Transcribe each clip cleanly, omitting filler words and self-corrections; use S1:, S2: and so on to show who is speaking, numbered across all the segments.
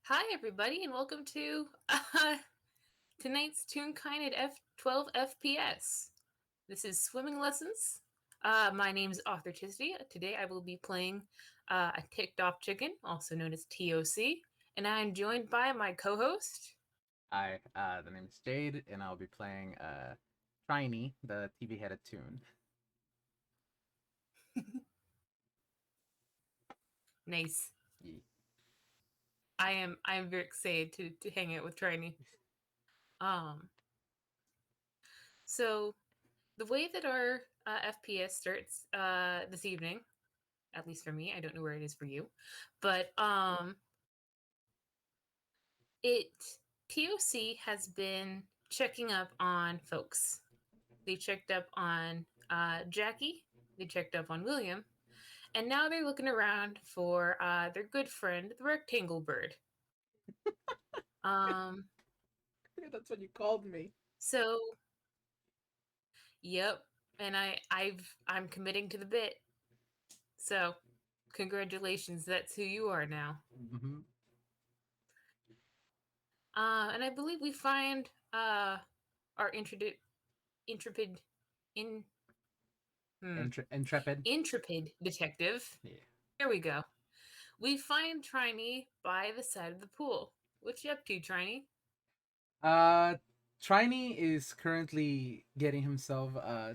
S1: Hi, everybody, and welcome to tonight's Toonkind at 12 FPS. This is swimming lessons. My name is Authoricity. Today I will be playing a ticked off chicken, also known as TOC, and I am joined by my co host.
S2: Hi, the name is Jade, and I'll be playing Triny, the TV-headed toon.
S1: Nice.
S2: Ye-
S1: I am very excited to hang out with Triny. Um, so the way that our FPS starts this evening, at least for me, I don't know where it is for you, but it TOC has been checking up on folks. They checked up on Jackie. They checked up on William, and now they're looking around for their good friend, the rectangle bird. Um,
S2: That's what you called me.
S1: so yep, and I'm committing to the bit. So congratulations, that's who you are now.
S2: Mm-hmm.
S1: And I believe we find our intrepid in hmm,
S2: Intrepid.
S1: intrepid detective.
S2: Yeah.
S1: Here we go. We find Triny by the side of the pool. What you up to, Triny?
S2: Uh, Triny is currently getting himself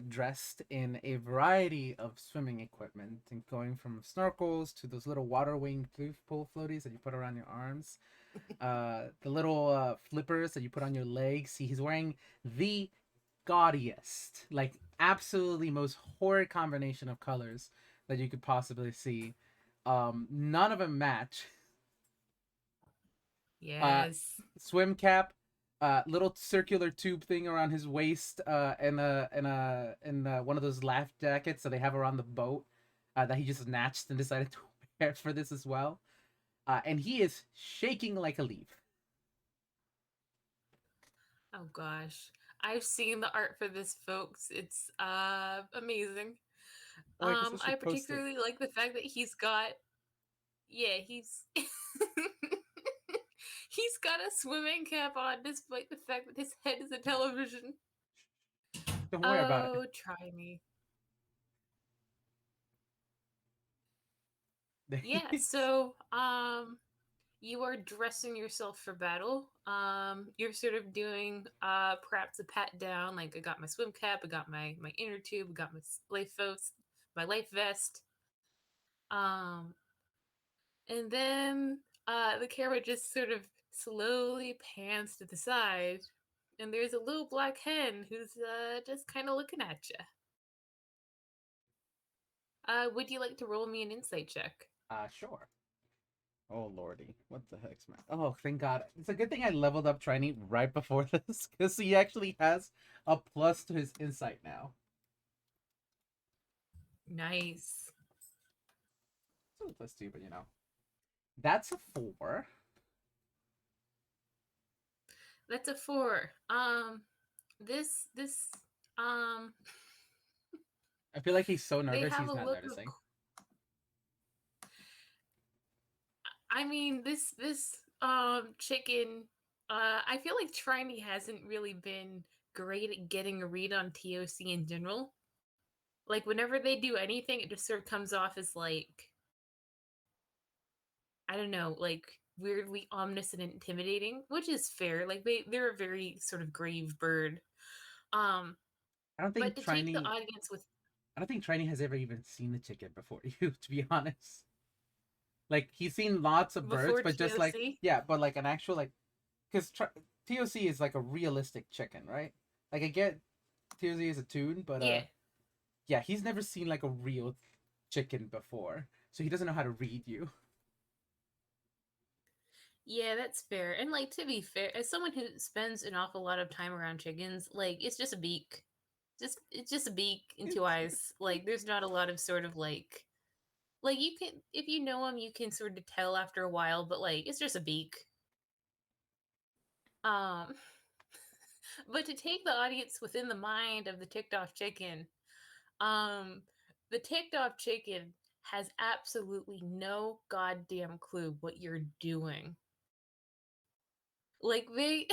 S2: dressed in a variety of swimming equipment, and going from snorkels to those little water wing pool floaties that you put around your arms, the little flippers that you put on your legs. See, he's wearing the gaudiest, like absolutely most horrid combination of colors that you could possibly see. None of them match. Uh,
S1: Yes.
S2: Swim cap, little circular tube thing around his waist, and one of those life jackets that they have around the boat, that he just snatched and decided to wear for this as well. And he is shaking like a leaf.
S1: Oh gosh. I've seen the art for this, folks. It's amazing.
S2: Oh, I guess I
S1: I
S2: should post it.
S1: particularly like the fact that he's he's got a swimming cap on despite the fact that his head is a television.
S2: Don't worry about
S1: Oh, try me. Yeah,
S2: it.
S1: so you are dressing yourself for battle. You're sort of doing perhaps a pat down, like I got my swim cap, I got my inner tube, I got my life vest. Um, and then the camera just sort of slowly pans to the side, and there's a little black hen who's just kind of looking at you. Would you like to roll me an insight check?
S2: Sure. Oh lordy, what the heck's man? Oh, thank God! It's a good thing I leveled up Triny right before this, because he actually has a plus to his insight now.
S1: Nice.
S2: So plus two, but that's a four.
S1: That's a four. This um
S2: I feel like he's so
S1: they
S2: nervous
S1: have
S2: he's
S1: a
S2: not
S1: look of
S2: noticing.
S1: I mean this chicken I feel like Trinity hasn't really been great at getting a read on TOC in general. Like whenever they do anything it just sort of comes off as like I don't know, like weirdly omniscient and intimidating, which is fair. Like they're a very sort of grave bird. Um
S2: I don't
S1: but
S2: think
S1: to take the
S2: Triny.
S1: audience with
S2: I don't think Triny has ever even seen the chicken before you, to be honest. Like he's seen lots of birds,
S1: before
S2: but just like
S1: TOC,
S2: yeah, but like an actual like because TOC is like a realistic chicken, right? Like I get TOC is a tune, but
S1: yeah.
S2: yeah, he's never seen like a real chicken before, so he doesn't know how to read you.
S1: Yeah, that's fair. And like to be fair, as someone who spends an awful lot of time around chickens, like it's just a beak. It's just a beak and two eyes. Like there's not a lot of sort of like you can if you know them you can sort of tell after a while, but like it's just a beak. Um but to take the audience within the mind of the ticked off chicken, um the ticked off chicken has absolutely no goddamn clue what you're doing. Like they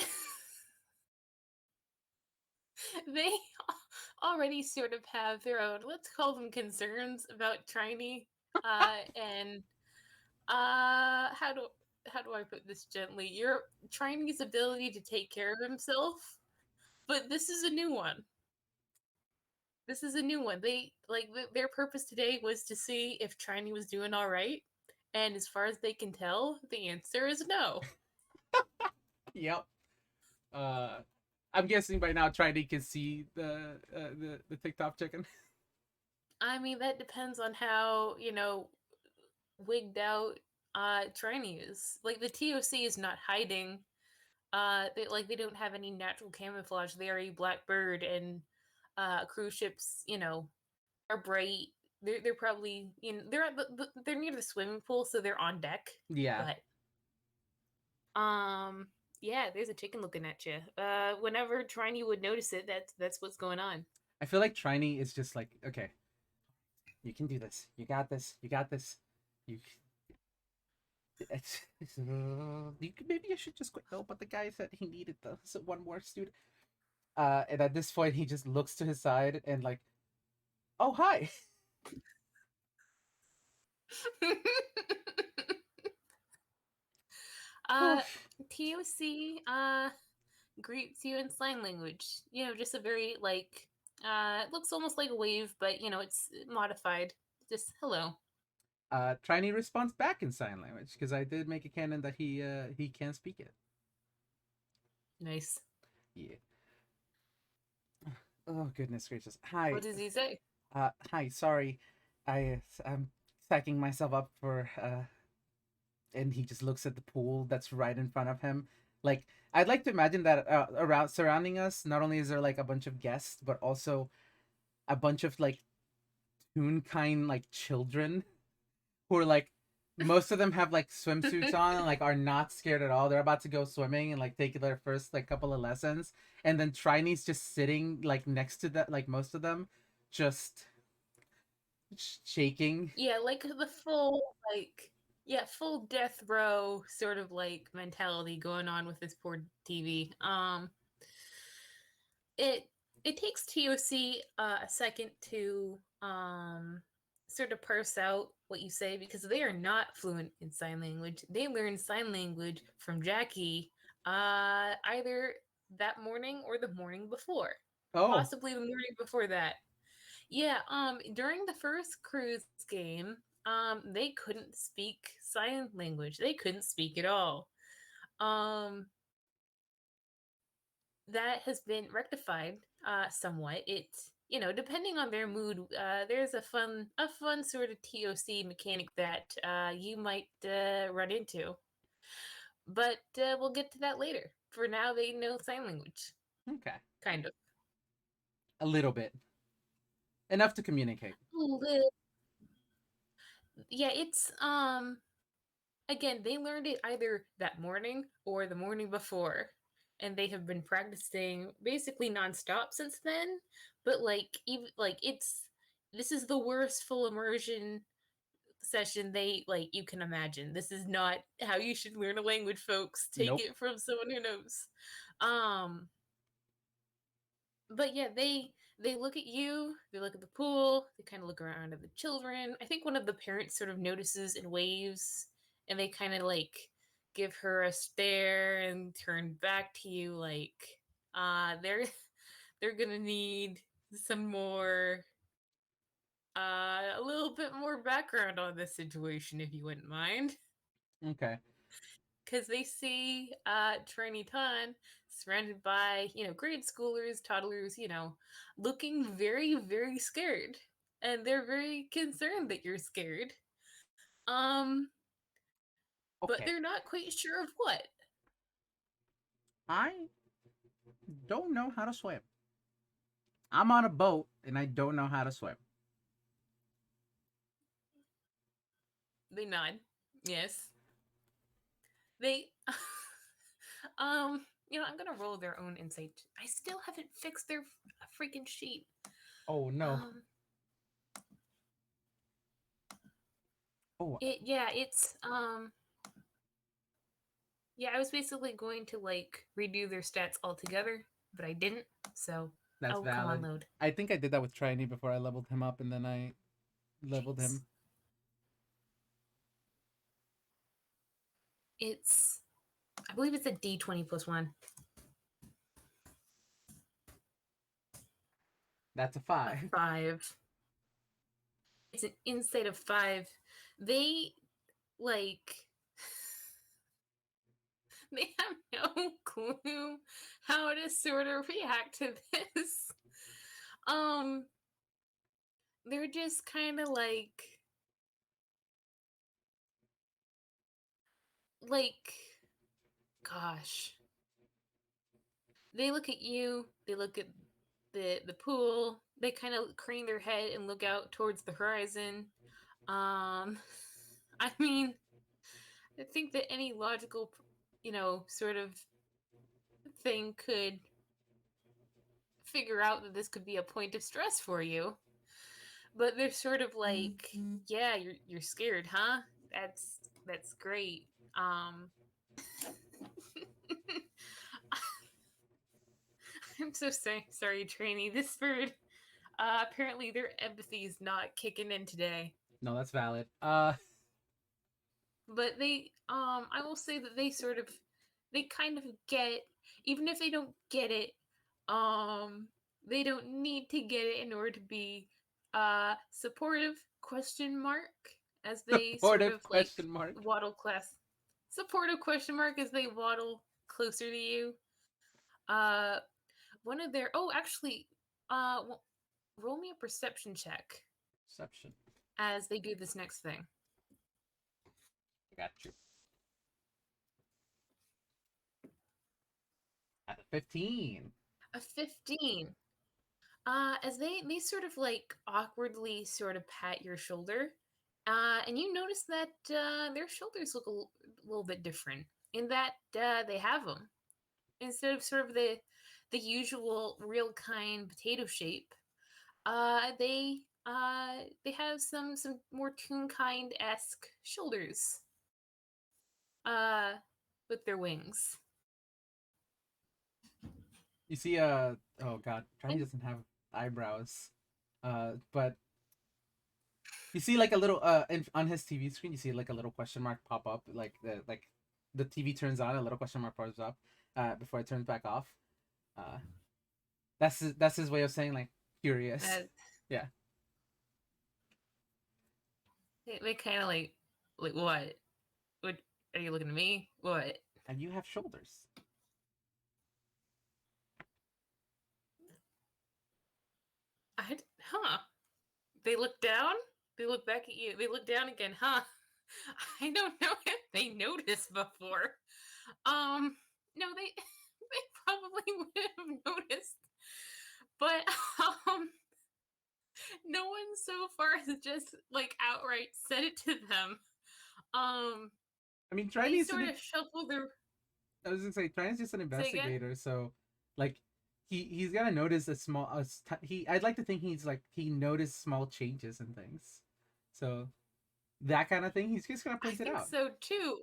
S1: already sort of have their own, let's call them, concerns about Trinity. And how do I put this gently? Your Triny's ability to take care of himself, but this is a new one. This is a new one. They like their purpose today was to see if Triny was doing all right, and as far as they can tell, the answer is no.
S2: Yep. Uh, I'm guessing by now Trinity can see the TikTok chicken.
S1: I mean, that depends on how wigged out Triny is. Like the TOC is not hiding. They don't have any natural camouflage. They are a black bird, and cruise ships, are bright. They're probably they're they're near the swimming pool, so they're on deck.
S2: Yeah,
S1: But yeah, there's a chicken looking at you. Whenever Tiny would notice it, that's what's going on.
S2: I feel like Trinity is just like, okay, you can do this. You got this. You got this. You. Maybe you should just quit. No, but the guy said he needed the so one more student. And at this point, he just looks to his side and like, oh hi.
S1: uh, TOC greets you in sign language. Just a very like it looks almost like a wave, but it's modified. Just hello.
S2: Trinity responds back in sign language because I did make a canon that he can speak it.
S1: Nice.
S2: Yeah. Oh goodness gracious. Hi.
S1: What does he say?
S2: Hi. Sorry, I'm stacking myself up for. And he just looks at the pool that's right in front of him. Like I'd like to imagine that around surrounding us, not only is there like a bunch of guests, but also a bunch of like Toonkind like children who are like most of them have like swimsuits on and like are not scared at all. They're about to go swimming and like take their first like couple of lessons, and then Triny's just sitting like next to that, like most of them, just shaking.
S1: Yeah, like the full like yeah, full death row sort of like mentality going on with this poor TV. It it takes TOC a second to sort of parse out what you say because they are not fluent in sign language. They learned sign language from Jackie either that morning or the morning before.
S2: Oh,
S1: Possibly the morning before that. Yeah, during the first cruise game, they couldn't speak sign language. They couldn't speak at all. Um, that has been rectified somewhat. Depending on their mood, there's a fun sort of TOC mechanic that you might run into. But we'll get to that later. For now, they know sign language,
S2: okay,
S1: kind of.
S2: a little bit, enough to communicate.
S1: Yeah, it's again, they learned it either that morning or the morning before, and they have been practicing basically nonstop since then. But like, even like this is the worst full immersion session they like you can imagine. This is not how you should learn a language, folks. Take
S2: Nope.
S1: it from someone who knows. Um, but yeah, they look at you, they look at the pool, they kind of look around at the children. I think one of the parents sort of notices and waves, and they kind of like give her a stare and turn back to you like they're they're gonna need some more a little bit more background on this situation if you wouldn't mind,
S2: Okay.
S1: because they see Triny Ton surrounded by grade schoolers, toddlers, looking very very scared, and they're very concerned that you're scared. Um, but
S2: Okay.
S1: they're not quite sure of what.
S2: I don't know how to swim. I'm on a boat and I don't know how to swim.
S1: They nod. Yes, they. I'm gonna roll their own insight. I still haven't fixed their freaking sheet.
S2: Oh no.
S1: Um,
S2: Oh,
S1: it yeah, it's Yeah, I was basically going to like redo their stats altogether, but I didn't. So,
S2: That's
S1: oh, come on,
S2: valid.
S1: load.
S2: I think I did that with Triny before I leveled him up, and then I leveled
S1: Jeez.
S2: him.
S1: It's, I believe it's a D20 plus one.
S2: That's a
S1: A
S2: 5.
S1: 5. It's an insight of 5. They, like, they have no clue how to sort of react to this. Um, they're just kind of like, gosh, they look at you, they look at the pool, they kind of crane their head and look out towards the horizon. I mean, I think that any logical, sort of thing could figure out that this could be a point of stress for you. But they're sort of like, yeah, you're scared, huh? That's great. Um, I'm so sorry, Trini. This bird, apparently their empathy is not kicking in today.
S2: No, that's valid.
S1: But I will say that they kind of get, even if they don't get it, um, they don't need to get it in order to be supportive question mark as they sort
S2: Supportive
S1: of like
S2: question mark.
S1: waddle class supportive question mark as they waddle closer to you. Uh, one of their actually, roll me a perception check
S2: Perception.
S1: as they do this next thing.
S2: I got you. At a 15.
S1: A 15. As they sort of like awkwardly sort of pat your shoulder, and you notice that their shoulders look little bit different in that they have them instead of sort of the usual real kind potato shape. They have some more Toonkind esque shoulders. Uh, with their wings.
S2: You see, oh god, Triny
S1: And
S2: doesn't have eyebrows. But you see like a little on his TV screen, you see like a little question mark pop up, like the TV turns on, a little question mark pops up, before it turns back off. Uh, that's his way of saying like curious.
S1: that
S2: Yeah.
S1: they kind of like what? What are you looking at me? What?
S2: And you have shoulders.
S1: Huh? They look down. They look back at you. They look down again. Huh? I don't know if they noticed before. No, they they probably would have noticed, but um, no one so far has just like outright said it to them. Um,
S2: I mean,
S1: they
S2: Triny's
S1: sort
S2: an
S1: of shuffle their.
S2: I was gonna say Triny's just an
S1: Say again.
S2: investigator, so like he's gonna notice he I'd like to think he's like he noticed small changes and things, so that kind of thing he's just gonna
S1: I
S2: point it
S1: think
S2: out.
S1: so too.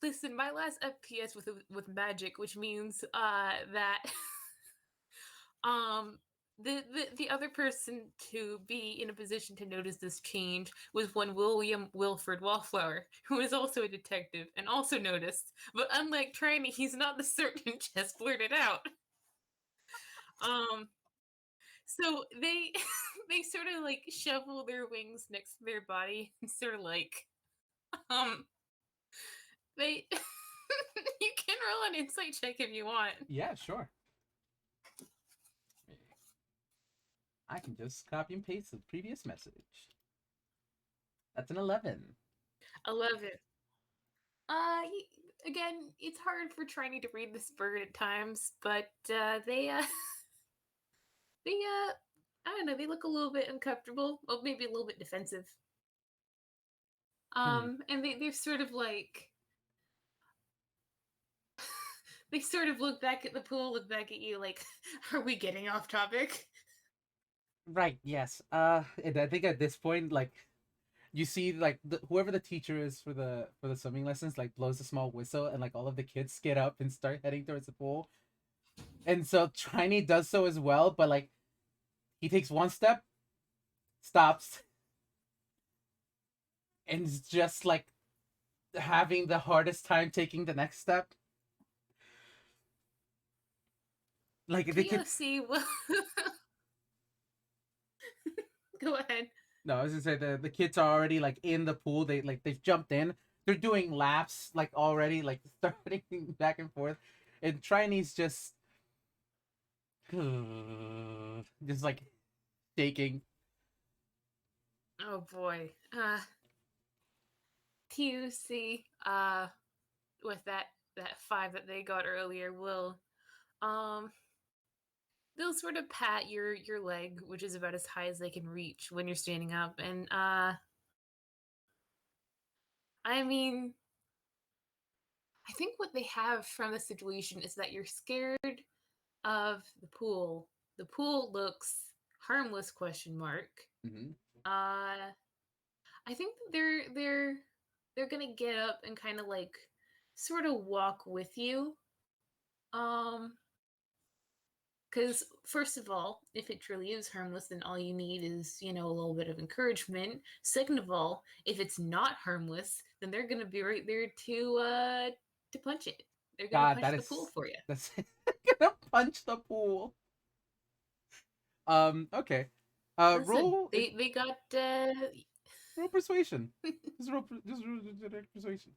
S1: Listen, my last FPS with magic, which means that um the other person to be in a position to notice this change was one William Wilfred Wallflower, who is also a detective and also noticed. But unlike Trini, he's not the certain just blurted out. Um, so they they sort of like shovel their wings next to their body and sort of like um they you can roll an insight check if you want.
S2: Yeah, sure. I can just copy and paste the previous message. That's an 11.
S1: 11. Again, it's hard for Trini to read this bird at times, but they I don't know, they look a little bit uncomfortable, or maybe a little bit defensive.
S2: Hmm.
S1: And they're sort of like they sort of look back at the pool, look back at you, like, are we getting off topic?
S2: Right. Yes. And I think at this point, like you see like whoever the teacher is for the swimming lessons like blows a small whistle, and like all of the kids get up and start heading towards the pool. And so Triny does so as well, but like he takes one step, stops, and is just like having the hardest time taking the next step. Like the kid.
S1: POC will go ahead.
S2: No, I was gonna say the kids are already like in the pool. They've jumped in. They're doing laps like already, like starting back and forth. And Triny's just like shaking.
S1: Oh boy. POC with that 5 that they got earlier will um they'll sort of pat your leg, which is about as high as they can reach when you're standing up, and I mean, I think what they have from the situation is that you're scared of the pool. The pool looks harmless, question mark.
S2: Mm-hmm.
S1: I think that they're gonna get up and kind of like sort of walk with you. Um, because first of all, if it truly is harmless, then all you need is, you know, a little bit of encouragement. Second of all, if it's not harmless, then they're gonna be right there to punch it. They're gonna
S2: God,
S1: punch
S2: that
S1: the pool
S2: is
S1: for you.
S2: that's gonna punch the pool. Okay.
S1: Listen,
S2: Roll
S1: they got
S2: roll persuasion. Just roll persuasion.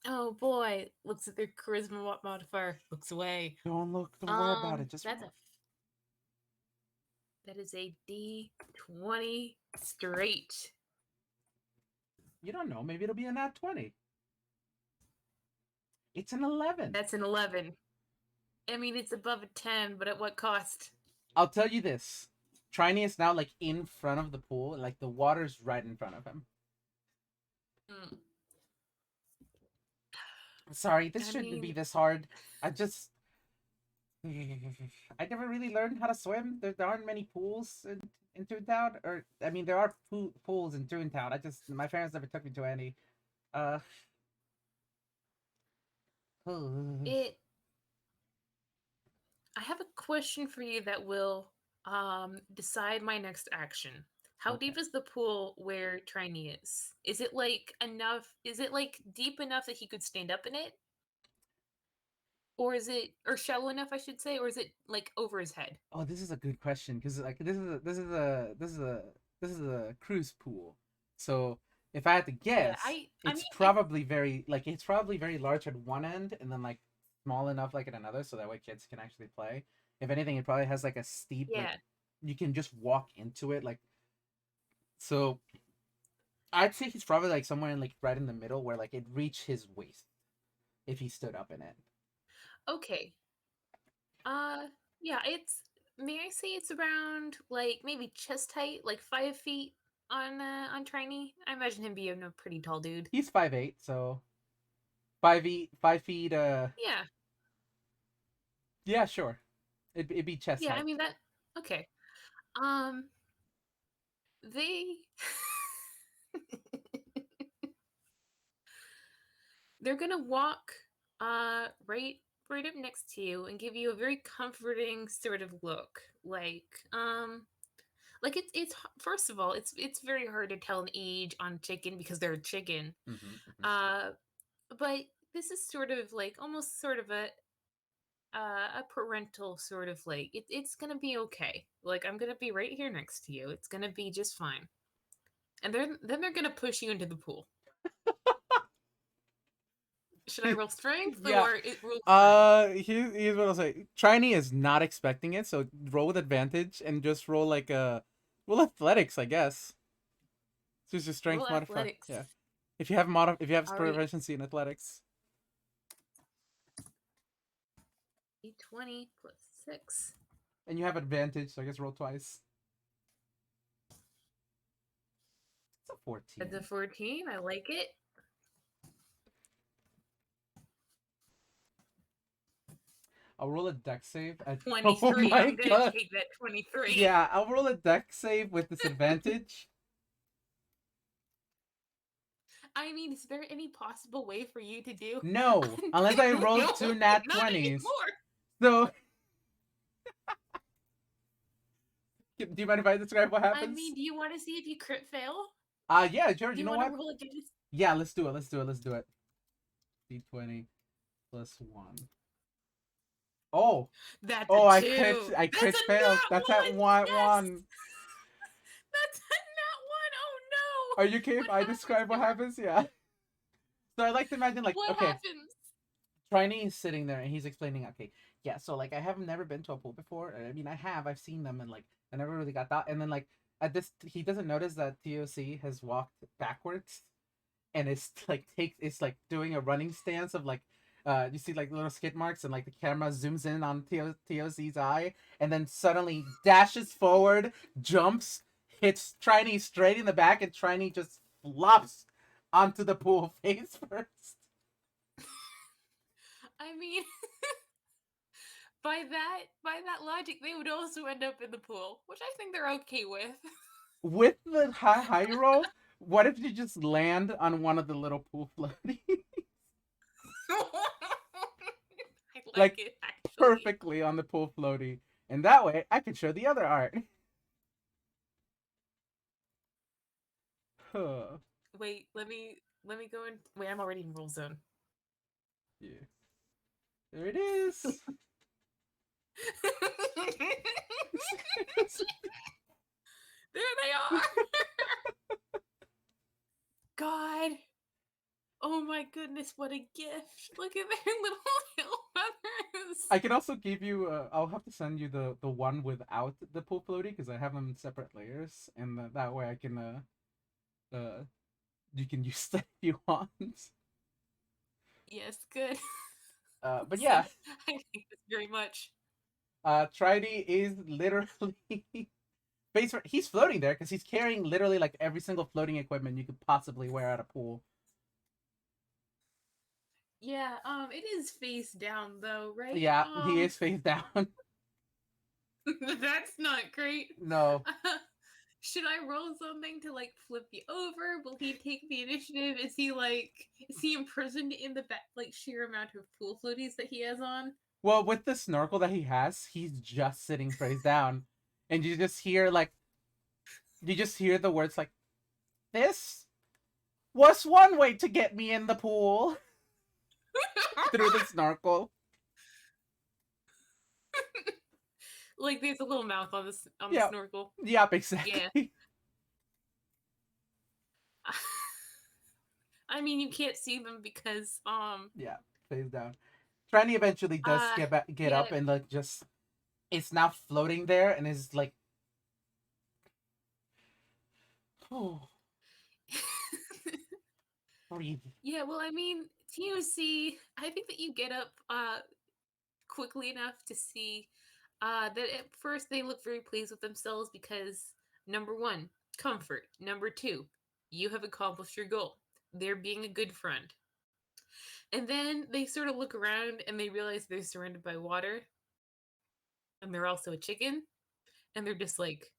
S1: oh boy, looks at their charisma modifier, looks away.
S2: Don't look. Don't worry about it. Just
S1: That's
S2: roll.
S1: a that is a D20 straight.
S2: You don't know. Maybe it'll be a nat 20. It's an 11.
S1: That's an 11. I mean, it's above a 10, but at what cost?
S2: I'll tell you this. Triny is now like in front of the pool, like the water's right in front of him.
S1: Mm,
S2: Sorry, this
S1: I
S2: shouldn't be
S1: mean,
S2: this hard. I just I never really learned how to swim. There aren't many pools in Toontown, or I mean, there are pools in Toontown. I just my parents never took me to any. Uh,
S1: it. I have a question for you that will decide my next action. How
S2: okay.
S1: deep is the pool where Triny is? Is it like enough? Is it like deep enough that he could stand up in it? Or is it, or shallow enough, I should say, or is it like over his head?
S2: Oh, this is a good question because like this is a cruise pool. So if I had to
S1: Yeah,
S2: guess,
S1: I mean,
S2: it's probably very like it's probably very large at one end and then like small enough like at another, so that way kids can actually play. If anything, it probably has like a steep like
S1: yeah.
S2: you can just walk into it like so. I'd say he's probably like somewhere in like right in the middle where like it reached his waist if he stood up in it.
S1: Okay. Uh, yeah, it's, may I say it's around like maybe chest height, like 5 feet on Triny? I imagine him being a pretty tall dude.
S2: He's 5'8", so 5 feet.
S1: Yeah.
S2: Yeah, sure. It'd be chest
S1: Yeah, I
S2: height.
S1: mean that okay. Um they they're gonna walk right up next to you and give you a very comforting sort of look. Like it's first of all, it's very hard to tell an age on chicken because they're a chicken.
S2: Mm-hmm.
S1: Uh but this is sort of like almost sort of a parental sort of like it's gonna be okay. Like I'm gonna be right here next to you. It's gonna be just fine. And then they're gonna push you into the pool. Should I roll strength
S2: Yeah.
S1: or it roll strength?
S2: Here's what I'll say. Trini is not expecting it, so roll with advantage and just roll like roll athletics, I guess. So it's your strength
S1: Roll
S2: modifier.
S1: athletics.
S2: Yeah. If you have
S1: All right,
S2: proficiency in athletics,
S1: D20 plus 6.
S2: and you have advantage, so I guess roll twice. It's a
S1: That's a
S2: 14.
S1: 14. I like it.
S2: I'll roll a deck save at. Oh
S1: 23.
S2: my
S1: I'm gonna
S2: god.
S1: take that 23.
S2: Yeah, I'll roll a deck save with disadvantage.
S1: I mean, is there any possible way for you to do?
S2: No, unless I roll
S1: No,
S2: two nat
S1: not
S2: 20s.
S1: anymore.
S2: So, do you mind if I describe what
S1: I mean,
S2: happens?
S1: do you want to see if you crit fail?
S2: Yeah, sure.
S1: Do
S2: You
S1: you
S2: know
S1: want to
S2: what?
S1: roll again?
S2: Yeah, let's do it. Let's do it. Let's do it. D20 plus 1. Oh,
S1: That's a
S2: oh, I crit.
S1: two.
S2: I
S1: That's
S2: crit
S1: a
S2: failed.
S1: nat
S2: That's at
S1: one.
S2: one.
S1: Yes,
S2: One.
S1: that's a nat one. Oh
S2: Are
S1: no!
S2: you okay if
S1: What
S2: I
S1: happens
S2: describe
S1: to
S2: what
S1: her?
S2: happens? Yeah. So I like to imagine like,
S1: What
S2: okay,
S1: happens?
S2: Triny is sitting there and he's explaining, okay, yeah, so like I have never been to a pool before. I mean, I have, I've seen them, and like I never really got that. And then like at this, he doesn't notice that TOC has walked backwards and it's like doing a running stance of like. You see like little skid marks and like the camera zooms in on TOC's eye and then suddenly dashes forward, jumps, hits Triny straight in the back, and Triny just flops onto the pool face first.
S1: I mean, by that logic, they would also end up in the pool, which I think they're okay with.
S2: With the high roll, what if you just land on one of the little pool floaties?
S1: I like
S2: Like
S1: it actually.
S2: perfectly on the pool floaty. And that way I can show the other art. Huh.
S1: Wait, let me go in. Wait, I'm already in roll zone.
S2: Yeah. There it is.
S1: There they are. God. Oh my goodness, what a gift. Look at their little tail feathers.
S2: I can also give you. I'll have to send you the one without the pool floaty because I have them in separate layers, and that way I can you can use that if you want.
S1: Yes, good.
S2: But
S1: Send
S2: yeah,
S1: I think this very much.
S2: Triny is literally he's floating there because he's carrying literally like every single floating equipment you could possibly wear at a pool.
S1: Yeah, it is face down though, right?
S2: Yeah, he is face down.
S1: That's not great.
S2: No.
S1: Should I roll something to like flip you over? Will he take the initiative? Is he imprisoned in the like sheer amount of pool floaties that he has on?
S2: Well, with the snorkel that he has, he's just sitting face down, and you just hear the words like, "This was one way to get me in the pool," through the snorkel.
S1: Like there's a little mouth on the
S2: Yep.
S1: snorkel.
S2: Yep.
S1: Yeah.
S2: Exactly.
S1: I mean, you can't see them because
S2: Yeah. Face down. Tranny eventually does get
S1: yeah.
S2: up and like just it's now floating there and is like, oh, breathe.
S1: Yeah, well, I mean, TOC, I think that you get up quickly enough to see that at first they look very pleased with themselves because number one, comfort. Number two, you have accomplished your goal. They're being a good friend. And then they sort of look around and they realize they're surrounded by water and they're also a chicken. And they're just like,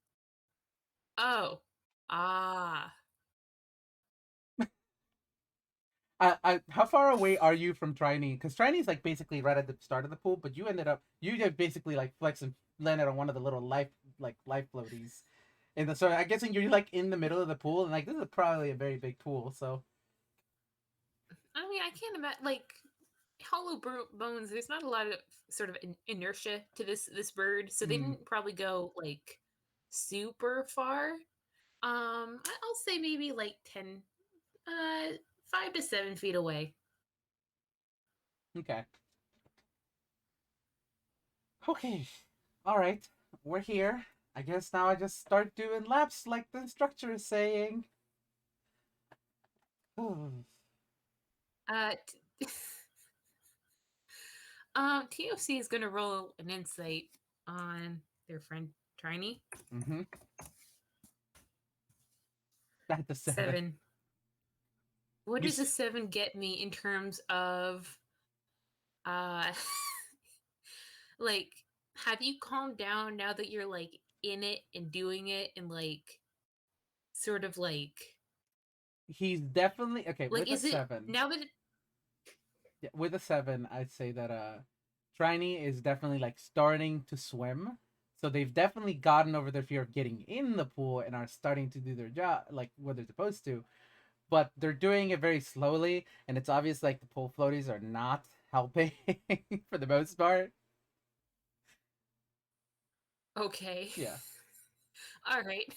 S1: oh, ah.
S2: How far away are you from Trinity? Because Trinity's like basically right at the start of the pool, but you just basically like flex and landed on one of the little life floaties. And so I guess you're like in the middle of the pool, and like this is probably a very big pool. So
S1: I mean, I can't imagine, like, hollow bones, there's not a lot of sort of inertia to this bird, so they
S2: mm,
S1: didn't probably go like super far. I'll say maybe like 10, 5 to 7 feet away.
S2: okay, okay, all right, we're here. I guess now I just start doing laps like the instructor is saying.
S1: Uh, TOC is gonna roll an insight on their friend Triny.
S2: Mm-hmm. That's a 7.
S1: 7. What
S2: You
S1: does a 7 get me in terms of uh like, have you calmed down now that you're like in it and doing it and like sort of like
S2: He's definitely okay
S1: Like,
S2: with a
S1: is it
S2: seven.
S1: now that it,
S2: Yeah, with a seven, I'd say that Triny is definitely like starting to swim. So they've definitely gotten over their fear of getting in the pool and are starting to do their job like what they're supposed to. But they're doing it very slowly, and it's obvious like the pool floaties are not helping for the most part.
S1: okay?
S2: Yeah.
S1: All right.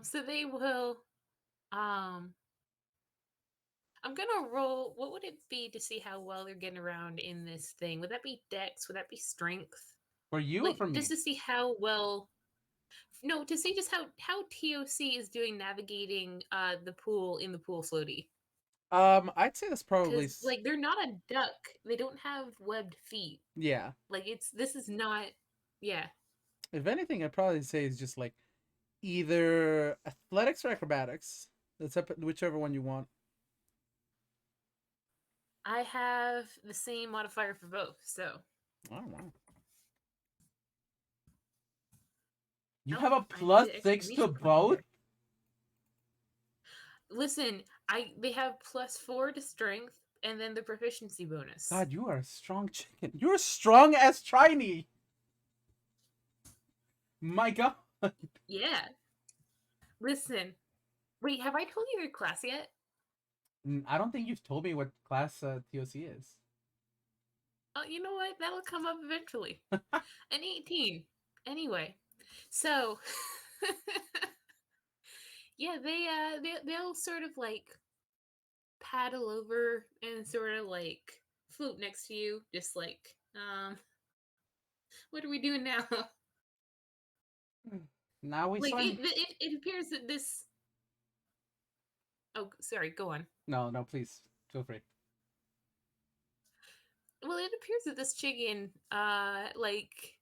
S1: So they will. Um, I'm gonna roll. What would it be to see how well they're getting around in this thing? Would that be Dex? Would that be Strength?
S2: For you or
S1: Like,
S2: for
S1: just
S2: me?
S1: to see how well. No, to see just how TOC is doing navigating the pool in the pool floaty.
S2: I'd say that's probably
S1: Because like they're not a duck. They don't have webbed feet.
S2: yeah.
S1: Like it's this is not. Yeah,
S2: If anything, I'd probably say it's just like either athletics or acrobatics. That's up whichever one you want.
S1: I have the same modifier for both. So
S2: Oh wow. You
S1: oh,
S2: have a
S1: I need
S2: plus
S1: an
S2: six to
S1: exclamation point in
S2: both?
S1: there. Listen, I they have +4 to strength and then the proficiency bonus.
S2: God, you are a strong chicken. You're strong as Triny. My God.
S1: Yeah. Listen. Wait, have I told you your class yet?
S2: I don't think you've told me what class TOC is.
S1: Oh, you know what? That'll come up eventually. An 18. Anyway, so yeah, they'll sort of like paddle over and sort of like float next to you, just like what are we doing now?
S2: Now we
S1: Like
S2: swim.
S1: it appears that this. Oh, sorry. Go on.
S2: No, no, please feel free.
S1: Well, it appears that this chicken, like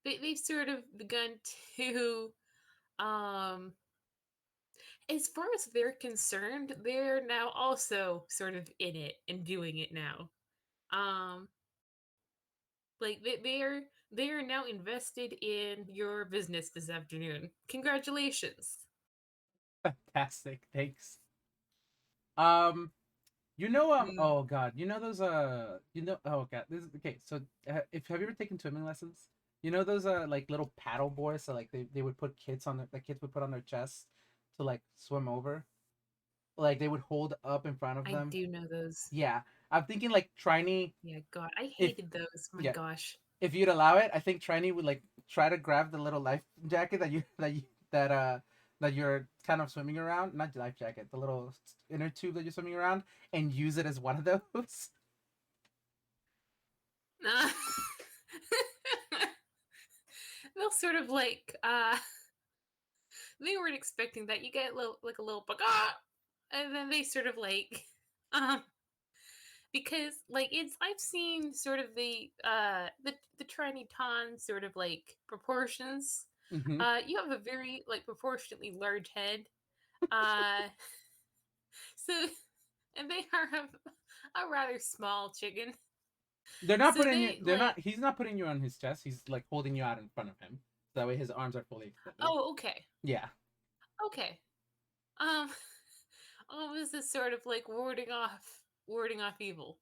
S1: they've sort of begun to, um, as far as they're concerned, they're now also sort of in it and doing it now. Um, like they are now invested in your business this afternoon. Congratulations.
S2: Fantastic. Thanks. Um,
S1: Mm,
S2: oh God, oh God, this is okay. So, if have you ever taken swimming lessons? You know those like little paddle boards, so like they would put kids on the kids would put on their chests to like swim over. Like they would hold up in front of
S1: I
S2: them.
S1: do know those.
S2: Yeah, I'm thinking like Trini.
S1: Yeah, God, I
S2: If
S1: hated those. My
S2: yeah,
S1: gosh.
S2: if you'd allow it, I think Trini would like try to grab the little life jacket that you're kind of swimming around. Not the life jacket, the little inner tube that you're swimming around, and use it as one of those.
S1: They'll sort of like they weren't expecting that. You get a little like a little baga, and then they sort of like um because like it's I've seen sort of the Triny Ton sort of like proportions.
S2: Mm-hmm.
S1: You have a very like proportionately large head. Uh so and they are a rather small chicken.
S2: They're not
S1: So
S2: putting you.
S1: they
S2: They're
S1: like
S2: not. He's not putting you on his chest. He's like holding you out in front of him. So that way his arms are fully extended.
S1: oh okay.
S2: Yeah.
S1: Okay. Um oh this is sort of like warding off evil.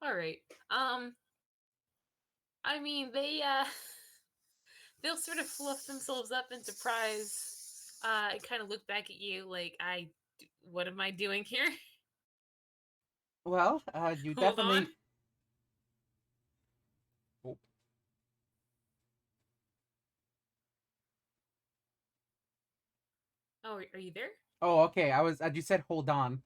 S1: All right. Um I mean they'll sort of fluff themselves up in surprise and kind of look back at you like what am I doing here?
S2: Well, you
S1: Hold on.
S2: definitely. Oh,
S1: Oh, are you there?
S2: oh, okay. I was. You said hold on.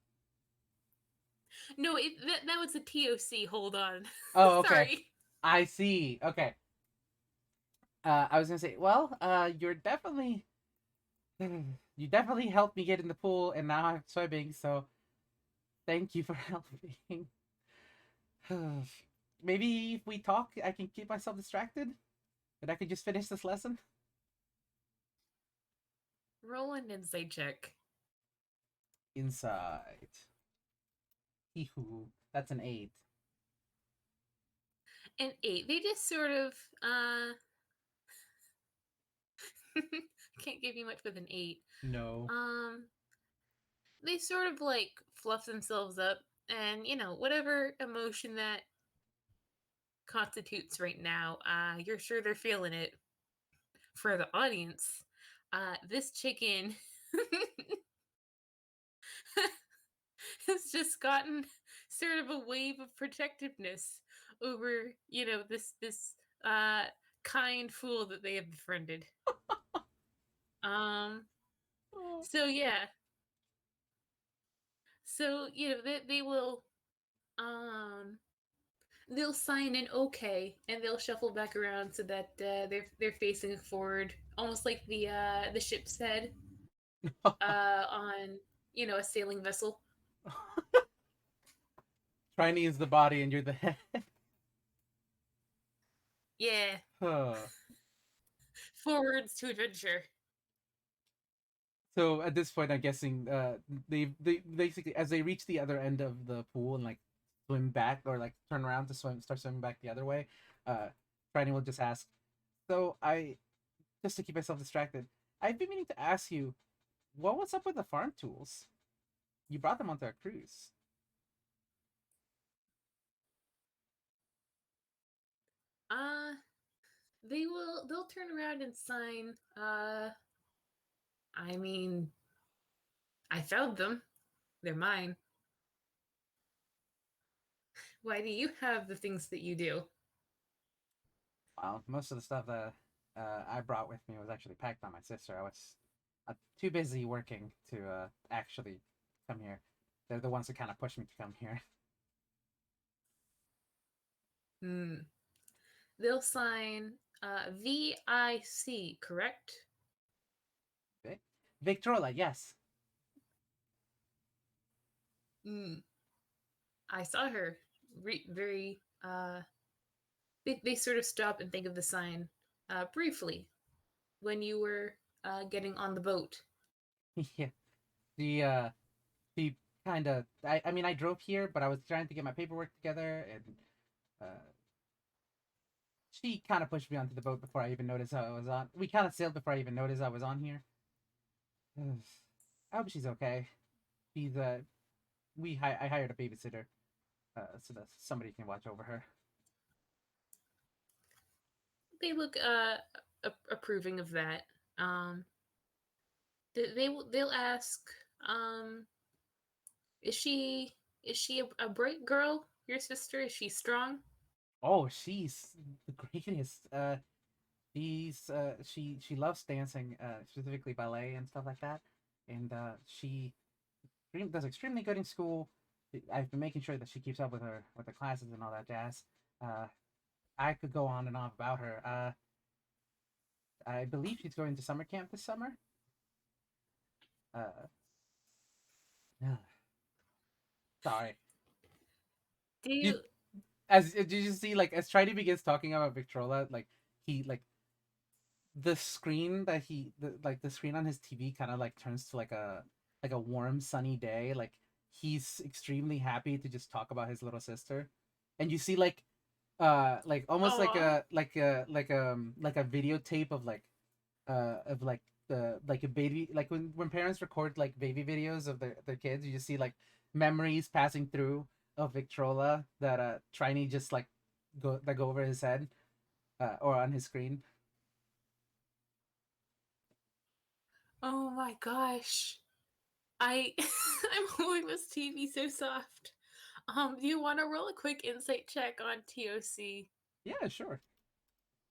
S1: No, that was a TOC. Hold on.
S2: Oh, okay.
S1: Sorry.
S2: I see. Okay. I was gonna say. Well, you're definitely. You definitely helped me get in the pool, and now I'm swimming. So thank you for helping. Maybe if we talk, I can keep myself distracted, and I could just finish this lesson.
S1: Roll an insight check.
S2: Inside. Hee-hoo. That's an 8.
S1: An 8. They just sort of can't give you much with an 8.
S2: No.
S1: Um they sort of like fluff themselves up, and whatever emotion that constitutes right now, you're sure they're feeling it. For the audience, this chicken has just gotten sort of a wave of protectiveness over, this uh kind fool that they have befriended. Um
S2: Oh.
S1: so yeah. So, they will um they'll sign an okay, and they'll shuffle back around so that they're facing forward, almost like the ship's head on a sailing vessel.
S2: Triny is the body and you're the head.
S1: Yeah,
S2: Huh.
S1: forwards to adventure.
S2: So at this point, I'm guessing they basically, as they reach the other end of the pool and like swim back or like turn around to start swimming back the other way, uh, Triny will just ask, "So I just to keep myself distracted, I've been meaning to ask you, what was up with the farm tools? You brought them onto our cruise."
S1: Uh they'll turn around and sign. I mean, I found them. They're mine. Why do you have the things that you do?
S2: Well, most of the stuff that I brought with me was actually packed by my sister. I was too busy working to actually come here. They're the ones who kind of pushed me to come here.
S1: Hmm. They'll sign VIC, correct?
S2: Victrola, yes.
S1: Hmm. I saw her very they sort of stop and think of the sign briefly when you were getting on the boat.
S2: Yeah. The she kind of I mean I drove here, but I was trying to get my paperwork together, and uh, she kind of pushed me onto the boat before I even noticed I was on. We kind of sailed before I even noticed I was on here. I hope she's okay. She's I hired a babysitter, so that somebody can watch over her.
S1: They look approving of that. Um, they'll ask, um, is she a bright girl? Your sister, is she strong?
S2: Oh, she's the greatest. She loves dancing, specifically ballet and stuff like that, and she does extremely good in school. I've been making sure that she keeps up with her classes and all that jazz. Uh, I could go on and on about her. I believe she's going to summer camp this summer. Uh, sorry.
S1: Do
S2: You
S1: you?
S2: as did you see like as Tridey begins talking about Victrola, like he the screen that like the screen on his TV kind of like turns to like a warm sunny day. Like he's extremely happy to just talk about his little sister, and you see like almost
S1: Aw.
S2: like a videotape of like the like a baby, like when parents record like baby videos of their kids, you just see like memories passing through of Victrola that Trini just like go over his head or on his screen.
S1: Oh my gosh. I I'm holding this TV so soft. Do you want to roll a quick insight check on TOC?
S2: Yeah, sure.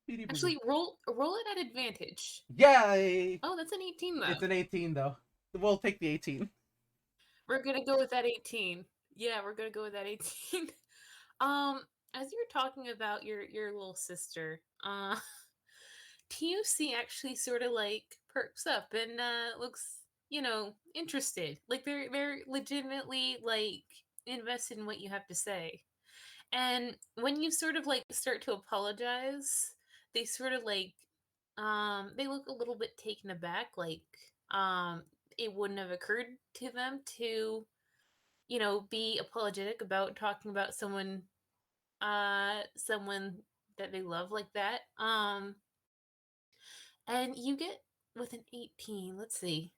S2: Beady boo boo.
S1: Actually, roll it at advantage.
S2: Yeah,
S1: Oh, that's an 18
S2: it's
S1: though.
S2: an 18 though. We'll take the 18.
S1: We're gonna go with that 18. Yeah, we're gonna go with that 18. um, as you're talking about your little sister, TUC actually sort of like perks up and looks, interested. Like they're legitimately like invested in what you have to say. And when you sort of like start to apologize, they sort of like they look a little bit taken aback, like it wouldn't have occurred to them to, be apologetic about talking about someone that they love like that. And you get with an 18, let's see.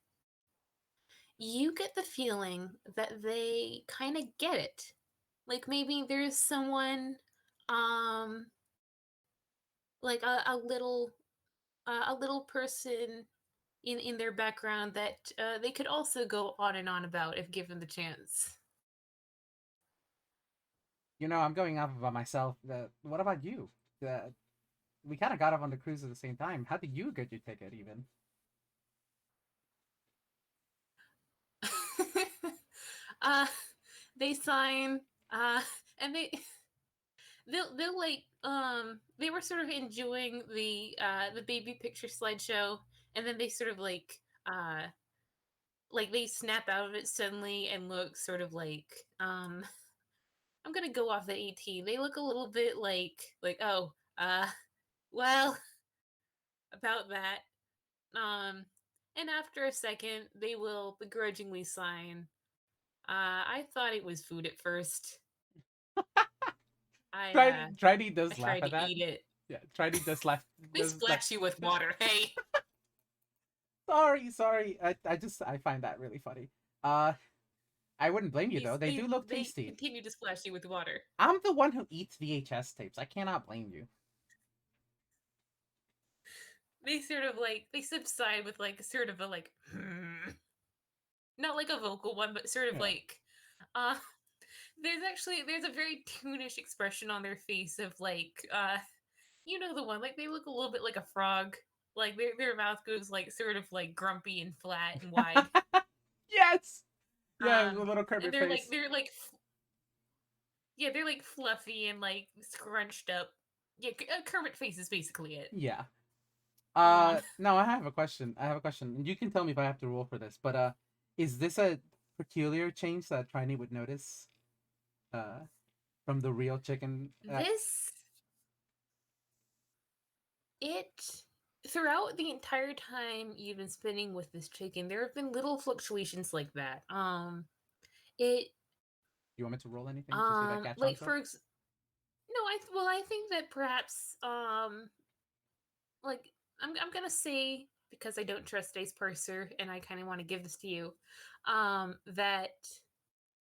S1: you get the feeling that they kind of get it. Like maybe there's someone, um, like a little person in their background that they could also go on and on about if given the chance.
S2: You know, I'm going off about myself. What about you? We kind of got off on the cruise at the same time. How did you get your ticket, even?
S1: uh, they sign, uh, and they'll like they were sort of enjoying the baby picture slideshow, and then they sort of like they snap out of it suddenly and look sort of like I'm gonna go off the 18. They look a little bit like oh well about that. Um, and after a second, they will begrudgingly sign. I thought it was food at first.
S2: Triny
S1: I
S2: does laugh
S1: tried
S2: at
S1: to
S2: that.
S1: eat it.
S2: Yeah, Triny does laugh.
S1: They
S2: Does like,
S1: splash you with water. Hey,
S2: sorry. I find that really funny. Uh, I wouldn't blame you though. They do look
S1: they
S2: tasty.
S1: continue to splash you with water.
S2: I'm the one who eats VHS tapes. I cannot blame you.
S1: They sort of like they subside with like sort of a like not like a vocal one, but sort of
S2: Yeah.
S1: like uh there's a very toonish expression on their face of like you know the one like they look a little bit like a frog. Like their mouth goes like sort of like grumpy and flat and wide.
S2: Yes. Yeah, the little
S1: And
S2: Kermit face.
S1: yeah, they're like fluffy and like scrunched up. Yeah, Kermit face is basically it.
S2: Yeah.
S1: Um,
S2: No, I have a question. I have a question. You can tell me if I have to roll for this, but is this a peculiar change that Trini would notice uh from the real chicken?
S1: this it throughout the entire time you've been spending with this chicken, there have been little fluctuations like that. It
S2: You want me to roll anything to see that catch on
S1: like
S2: stuff?
S1: no, well, I think that perhaps like I'm gonna say because I don't trust Dice Parser and I kind of want to give this to you, that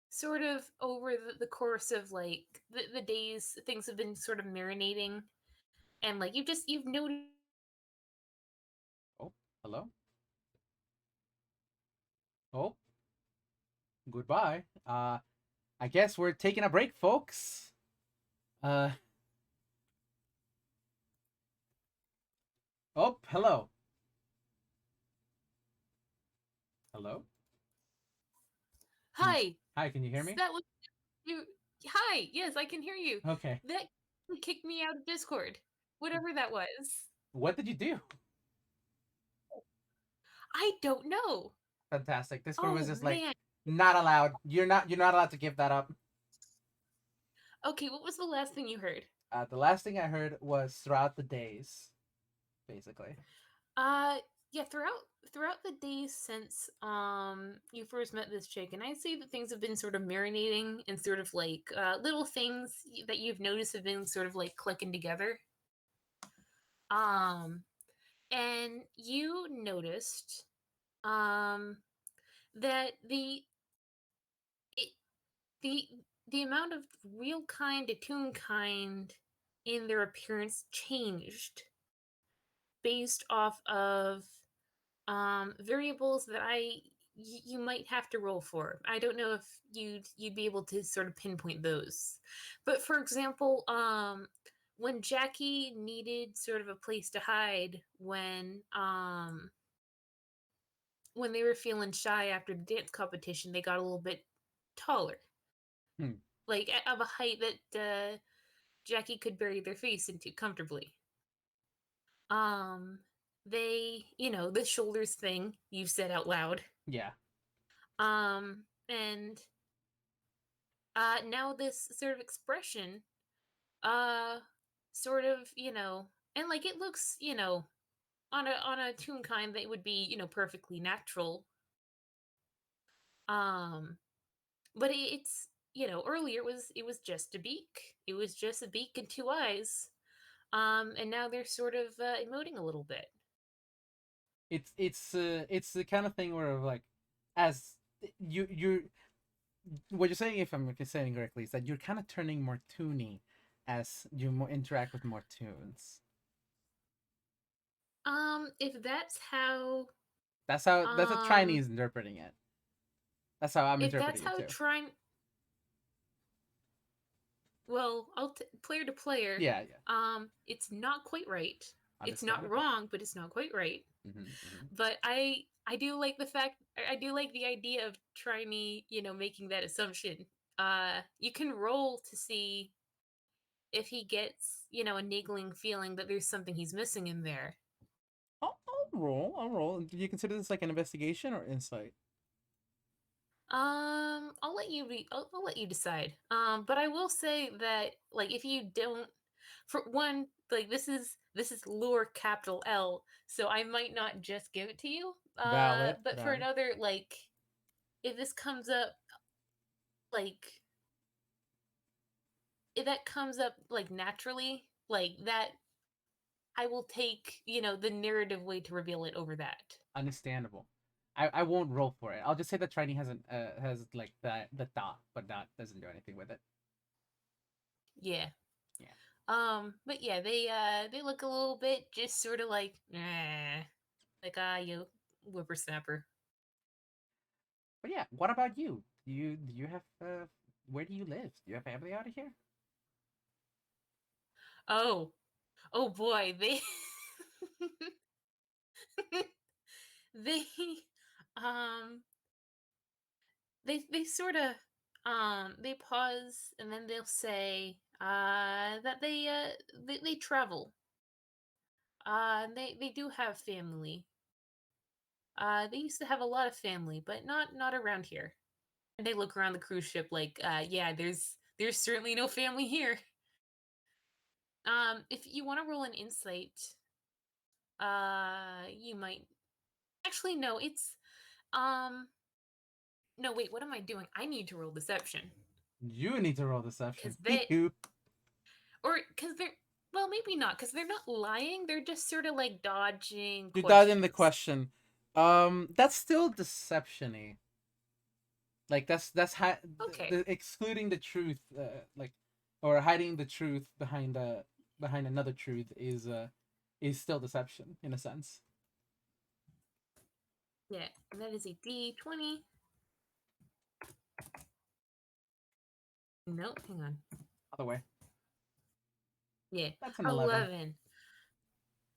S1: sort of over the course of like the days things have been sort of marinating and like you've noticed
S2: Oh, hello. Oh, goodbye. I guess we're taking a break, folks. Uh, oh, hello. Hello. Can you?
S1: hi
S2: Hi, can you hear me?
S1: that was you hi yes I can hear you
S2: Okay.
S1: that kicked me out of Discord whatever that was.
S2: What did you do?
S1: I don't know.
S2: Fantastic. Discord was
S1: Oh
S2: just like
S1: man.
S2: not allowed. You're not allowed to give that up.
S1: Okay, what was the last thing you heard?
S2: The last thing I heard was throughout the days, basically.
S1: Uh, yeah, throughout the days since you first met this chick, and I'd say that things have been sort of marinating and sort of like little things that you've noticed have been sort of like clicking together. Um, and you noticed um that it, the the amount of real kind to toon kind in their appearance changed based off of variables that you might have to roll for. I don't know if you'd be able to sort of pinpoint those. But for example, when Jackie needed sort of a place to hide when they were feeling shy after the dance competition, they got a little bit taller.
S2: Hmm.
S1: Like of a height that Jackie could bury their face into comfortably. Um you know, the shoulders thing you said out loud.
S2: Yeah.
S1: And now this sort of expression, sort of, you know, and like it looks, you know, on a tune kind that would be, you know, perfectly natural. Um, but it's you know, earlier it was just a beak. It was just a beak and two eyes. And now they're sort of emoting a little bit.
S2: It's the kind of thing where like as you what you're saying, if I'm saying correctly, is that you're kind of turning more toony as you more interact with more tunes.
S1: If that's how
S2: That's how
S1: um
S2: Chinese interpreting it. That's how I'm
S1: if that's
S2: interpreting it
S1: how
S2: too.
S1: trying well, player to player,
S2: Yeah, yeah,
S1: it's not quite right. It's not
S2: understandable.
S1: wrong, but it's not quite right.
S2: Hmm.
S1: But I do like the fact I do like the idea of Triny, making that assumption. You can roll to see if he gets, a niggling feeling that there's something he's missing in there.
S2: I'll roll. I'll roll. Do you consider this like an investigation or insight?
S1: I'll let you I'll let you decide. But I will say that like if you don't, for one, like this is lure capital L, so I might not just give it to you.
S2: Valid,
S1: But for
S2: valid.
S1: another, like if this comes up, like if that comes up like naturally, like that, I will take the narrative way to reveal it over that.
S2: Understandable. I won't roll for it. I'll just say that Trini has like the thought, but not doesn't do anything with it.
S1: Yeah.
S2: Yeah.
S1: But yeah, they look a little bit just sort of like, like you whippersnapper.
S2: But yeah, what about you? Do you have where do you live? Do you have family out of here?
S1: Oh, oh boy, they um they sort of they pause and then they'll say that they travel. They do have family. They used to have a lot of family, but not around here. And they look around the cruise ship like, yeah, there's certainly no family here. If you want to roll an insight, you might actually no, it's um no wait, what am I doing? I need to roll deception
S2: You need to roll deception.
S1: because they
S2: You
S1: or because they're well maybe not because they're not lying. They're just sort of like dodging
S2: you're dodging the
S1: questions.
S2: question. That's still deceptiony. Like
S1: Okay,
S2: the excluding the truth, like or hiding the truth behind another truth is still deception in a sense.
S1: yeah, and that is a D20. No, hang on.
S2: Other way,
S1: Yeah,
S2: that's an 11.
S1: 11.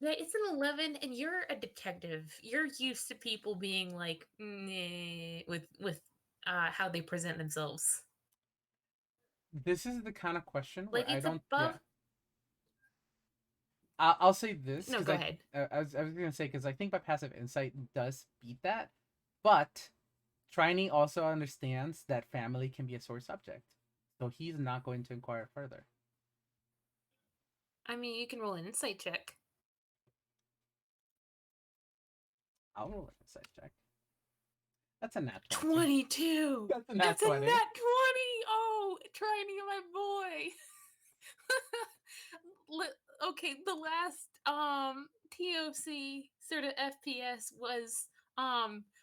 S1: Yeah, it's an 11, and you're a detective. You're used to people being like, nah, with how they present themselves.
S2: This is the kind of question where
S1: Like
S2: I
S1: it's
S2: don't.
S1: above.
S2: Yeah, I'll say this
S1: No,
S2: because
S1: go ahead.
S2: I was gonna say because I think my passive insight does beat that, but Trini also understands that family can be a sore subject, so he's not going to inquire further.
S1: I mean, you can roll an insight check.
S2: I'll roll an insight check. That's a nat 20.
S1: 22.
S2: That's a nat
S1: That's a
S2: 20.
S1: nat 20. Oh, Trini, my boy. Okay, the last TOC sort of FPS was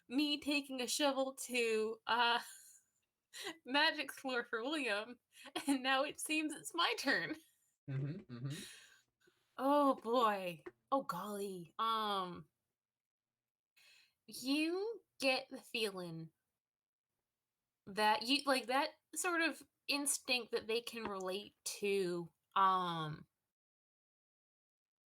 S1: me taking a shovel to magic floor for William, and now it seems it's my turn.
S2: Mm-hmm, mm-hmm.
S1: Oh boy. Oh golly. You get the feeling that you like that sort of instinct that they can relate to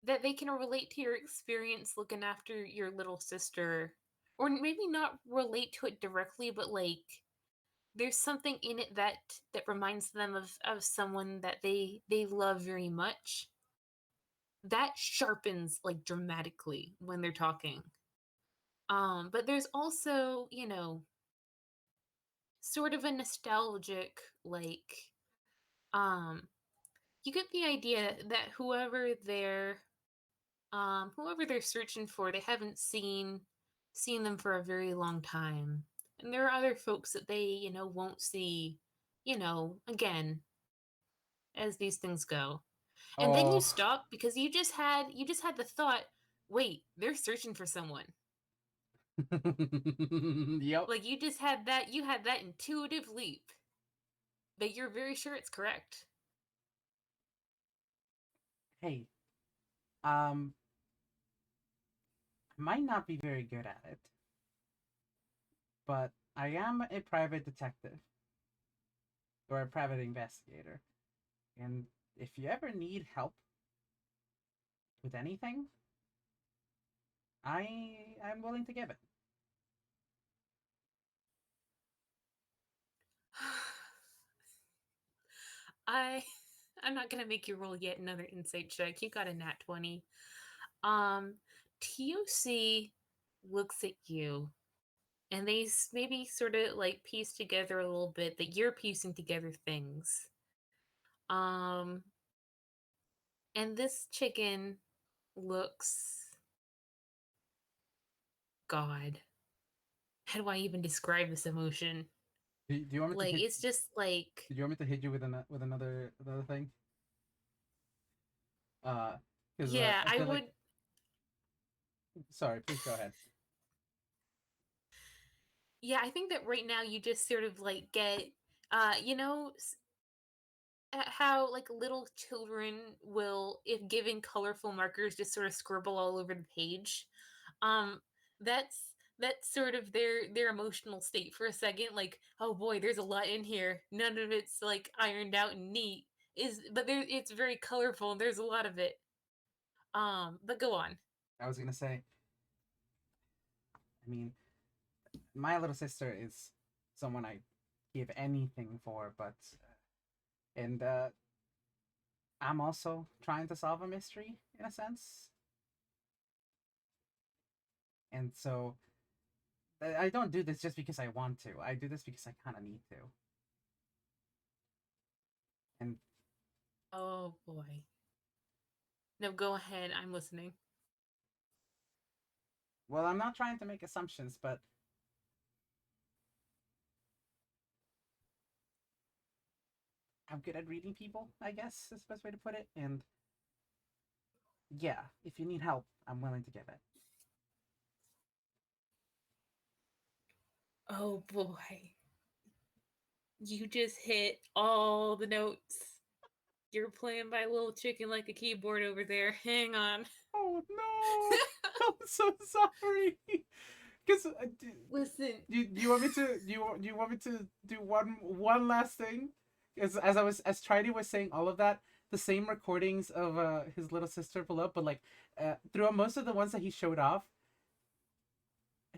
S1: that they can relate to your experience looking after your little sister, or maybe not relate to it directly, but like there's something in it that reminds them of someone that they love very much. That sharpens like dramatically when they're talking. But there's also, sort of a nostalgic like um you get the idea that whoever they're searching for, they haven't seen them for a very long time. And there are other folks that they, won't see, again, as these things go. And then you
S2: Oh,
S1: stop because you just had the thought, wait, they're searching for someone.
S2: Yep.
S1: Like you just had that you had that intuitive leap that you're very sure it's correct.
S2: Hey, might not be very good at it, but I am a private detective or a private investigator. And if you ever need help with anything, I'm willing to give it.
S1: I I'm not gonna make you roll yet another insight check. You got a nat 20. Um, TOC looks at you and they maybe sort of like piece together a little bit that you're piecing together things. Um, and this chicken looks, God, how do I even describe this emotion?
S2: Do you want me to
S1: Like
S2: hit?
S1: it's just like
S2: Do you want me to hit you with with another thing? Uh, because
S1: yeah,
S2: I
S1: I
S2: feel like.
S1: would
S2: Sorry, please go ahead.
S1: yeah, I think that right now you just sort of like get you know how like little children will if given colorful markers just sort of scribble all over the page. um that's that's sort of their emotional state for a second, like oh boy, there's a lot in here, none of it's like ironed out and neat, is but there it's very colorful and there's a lot of it. But go on.
S2: I was gonna say. I mean, my little sister is someone I give anything for, but and I'm also trying to solve a mystery in a sense, and so I don't do this just because I want to. I do this because I kind of need to. And
S1: Oh boy, no, go ahead, I'm listening.
S2: well, I'm not trying to make assumptions, but I'm good at reading people. I guess is the best way to put it. And yeah, if you need help, I'm willing to give it.
S1: Oh boy, you just hit all the notes. You're playing by little chicken like a keyboard over there. Hang on.
S2: Oh no! I'm so sorry. Because
S1: Listen.
S2: do you want me to do you want me to do one last thing? As I was as Triny was saying all of that, the same recordings of his little sister pull up, but like throughout most of the ones that he showed off,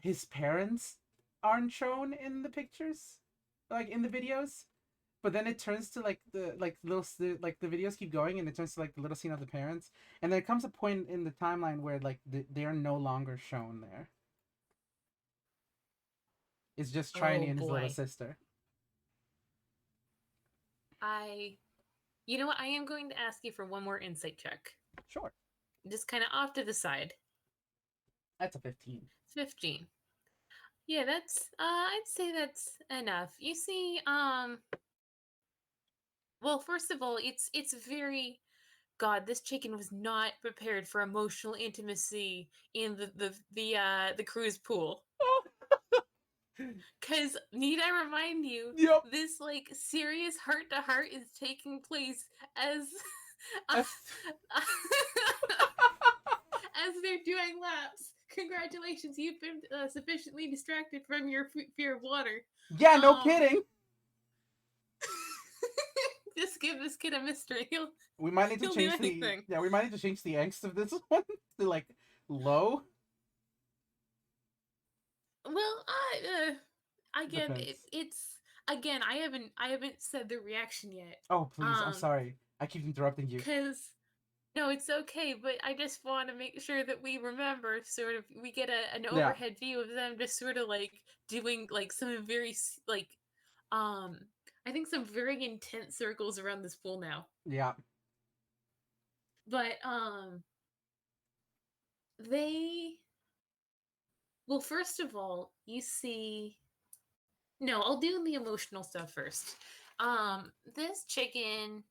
S2: his parents aren't shown in the pictures, like in the videos. But then it turns to like the like the videos keep going and it turns to like the little scene of the parents, and there comes a point in the timeline where like they are no longer shown there. It's just
S1: Oh
S2: Trinity and his little
S1: boy.
S2: sister.
S1: I. You know what? I am going to ask you for one more insight check.
S2: Sure,
S1: Just kind of off to the side.
S2: that's a 15.
S1: 15. Yeah, that's. I'd say that's enough. You see, well, first of all, it's very. God, this chicken was not prepared for emotional intimacy in the cruise pool. Cause need I remind you,
S2: Yep.
S1: this like serious heart to heart is taking place as
S2: That's
S1: as they're doing laps. Congratulations, you've been sufficiently distracted from your fear of water.
S2: yeah, no
S1: Um,
S2: kidding.
S1: just give this kid a mystery.
S2: We might need to
S1: He'll do
S2: change the
S1: anything.
S2: yeah we might need to change the angst of this one to like low.
S1: Well, again,
S2: Depends.
S1: it's again. I haven't said the reaction yet.
S2: Oh please, I'm
S1: Um,
S2: sorry. I keep interrupting you.
S1: cause no, it's okay, but I just want to make sure that we remember sort of we get an
S2: Yeah,
S1: overhead view of them just sort of like doing like some very like um I think some very intense circles around this pool now.
S2: yeah.
S1: But they well, first of all, you see no, I'll do the emotional stuff first. This chicken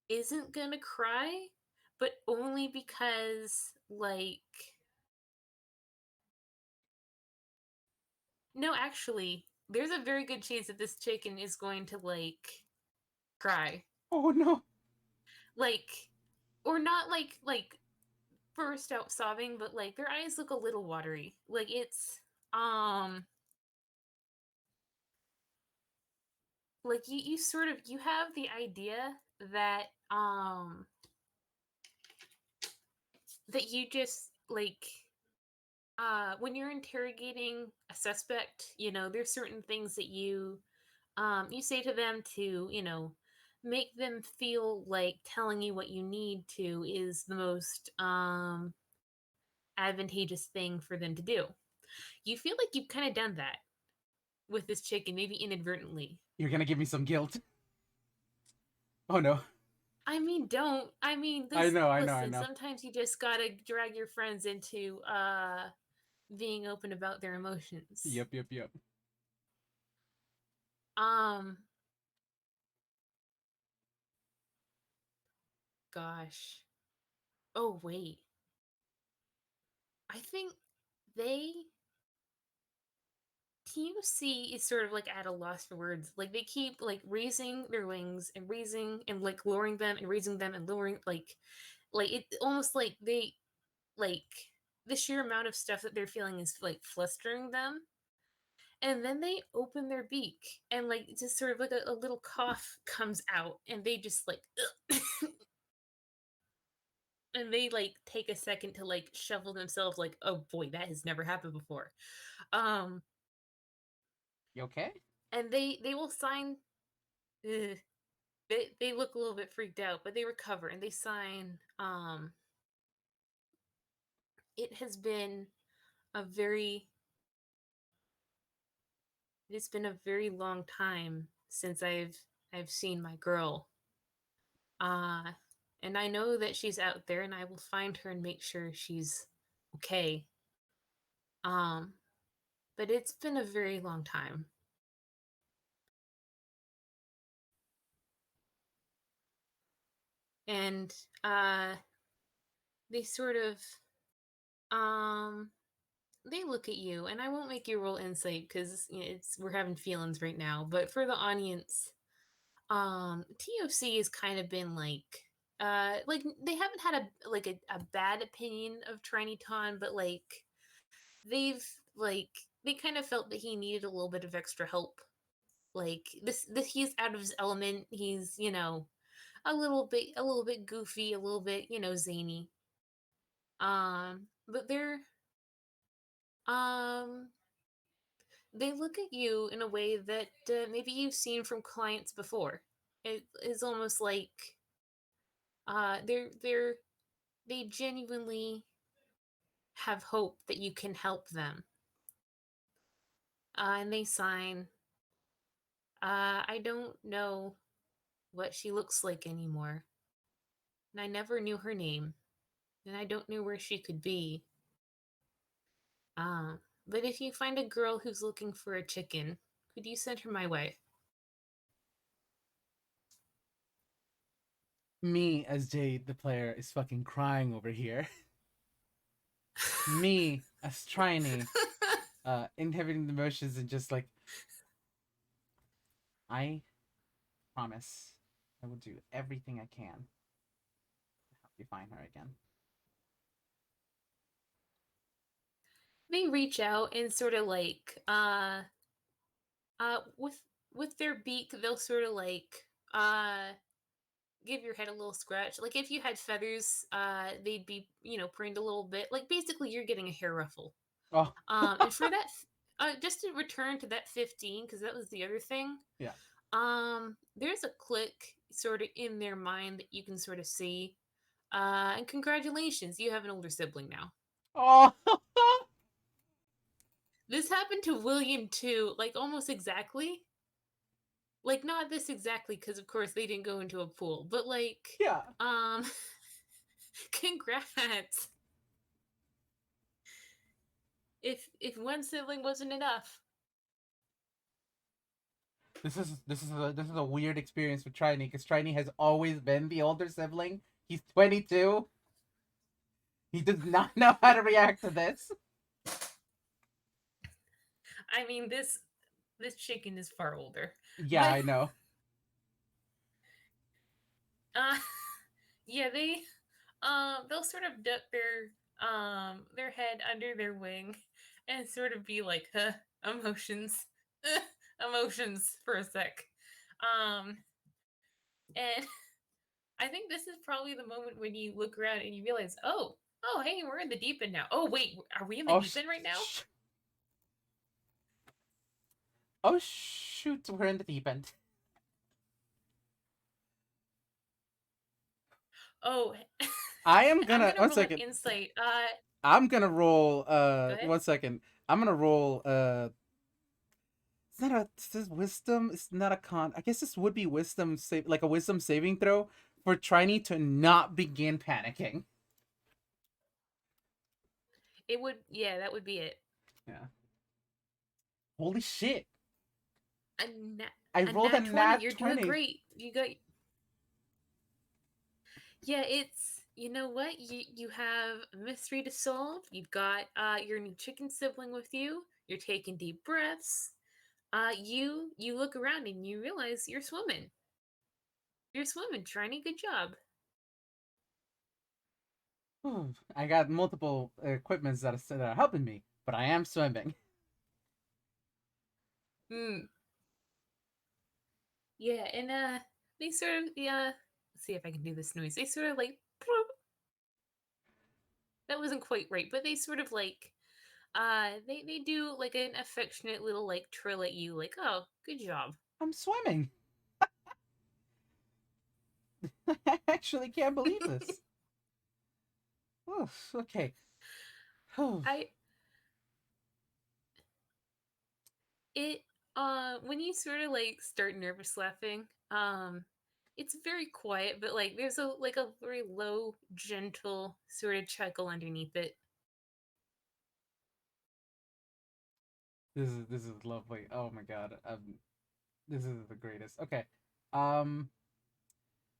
S1: isn't gonna cry, but only because like No, actually, there's a very good chance that this chicken is going to like cry.
S2: Oh no.
S1: Like or not like burst out sobbing, but like their eyes look a little watery. Like it's um like you sort of you have the idea that that you just like when you're interrogating a suspect, you know, there's certain things that you say to them to, you know, make them feel like telling you what you need to is the most advantageous thing for them to do. You feel like you've kind of done that with this chicken, maybe inadvertently.
S2: You're gonna give me some guilt. Oh no.
S1: I mean, don't. I mean,
S2: I
S1: this
S2: know, I know, I
S1: listen,
S2: know.
S1: sometimes you just got to drag your friends into being open about their emotions.
S2: Yep, yep, yep.
S1: Um gosh. Oh, wait. I think they TUC is sort of like at a loss for words. Like they keep like raising their wings and raising and like lowering them and raising them and lowering like it almost like they like the sheer amount of stuff that they're feeling is like flustering them. And then they open their beak and like just sort of like a little cough comes out and they just like and they like take a second to like shovel themselves like oh boy that has never happened before. Um
S2: You okay?
S1: and they will sign ugh, they look a little bit freaked out, but they recover and they sign. It has been a very it's been a very long time since I've seen my girl. Uh and I know that she's out there and I will find her and make sure she's okay. Um but it's been a very long time. And uh they sort of um they look at you and I won't make you roll insight because it's we're having feelings right now, but for the audience, TOC has kind of been like they haven't had a bad opinion of Triny Ton, but like they've like they kind of felt that he needed a little bit of extra help. Like this he's out of his element. He's, you know, a little bit goofy, a little bit, you know, zany. But um they look at you in a way that maybe you've seen from clients before. It is almost like they genuinely have hope that you can help them, and they sign. I don't know what she looks like anymore, and I never knew her name, and I don't know where she could be. Uh, but if you find a girl who's looking for a chicken, could you send her my way?
S2: Me as Jade, the player, is fucking crying over here. Me as Triny, inhibiting the emotions and just like, I promise I will do everything I can to help you find her again.
S1: They reach out and sort of like with their beak, they'll sort of like give your head a little scratch. Like if you had feathers, they'd be, you know, preened a little bit. Like basically you're getting a hair ruffle.
S2: Oh,
S1: And for that just to return to that 15 because that was the other thing.
S2: yeah.
S1: There's a click sort of in their mind that you can sort of see. And congratulations, you have an older sibling now.
S2: Oh,
S1: This happened to William too, like almost exactly. Like not this exactly because of course they didn't go into a pool, but like
S2: yeah.
S1: um congrats. If one sibling wasn't enough.
S2: This is a weird experience with Triny because Triny has always been the older sibling. He's 22. He does not know how to react to this.
S1: I mean, this chicken is far older,
S2: Yeah,
S1: but
S2: I know.
S1: uh, yeah, they'll sort of duck their head under their wing and sort of be like, huh, emotions, emotions for a sec, and I think this is probably the moment when you look around and you realize, oh, hey, we're in the deep end now. Oh, wait, are we in the
S2: Oh,
S1: deep end right now?
S2: oh shoot, we're in the deep end.
S1: Oh,
S2: I am
S1: I'm
S2: gonna
S1: gonna
S2: one
S1: roll an
S2: second.
S1: insight.
S2: I'm gonna roll.
S1: Go ahead.
S2: 1 second. I'm gonna roll. It's not a. This is wisdom. It's not a con. I guess this would be wisdom save, like a wisdom saving throw for Triny to not begin panicking.
S1: It would, yeah, that would be it.
S2: Yeah. Holy shit!
S1: A nat,
S2: I
S1: a
S2: rolled a
S1: nat 20.
S2: nat
S1: You're doing
S2: 20.
S1: great. You got, yeah, you know what? You have a mystery to solve. You've got your new chicken sibling with you. You're taking deep breaths. You look around and you realize you're swimming. You're swimming, Trini. Good job.
S2: I got multiple equipments that are helping me, but I am swimming.
S1: Hmm. Yeah, and they sort of let's see if I can do this noise. They sort of like that wasn't quite right, but they sort of like they do like an affectionate little like trill at you, like, oh, good job.
S2: I'm swimming. I actually can't believe this. Oof, okay.
S1: I it when you sort of like start nervous laughing, it's very quiet, but like there's a very low, gentle sort of chuckle underneath it.
S2: This is lovely. Oh my god. This is the greatest. Okay. Um.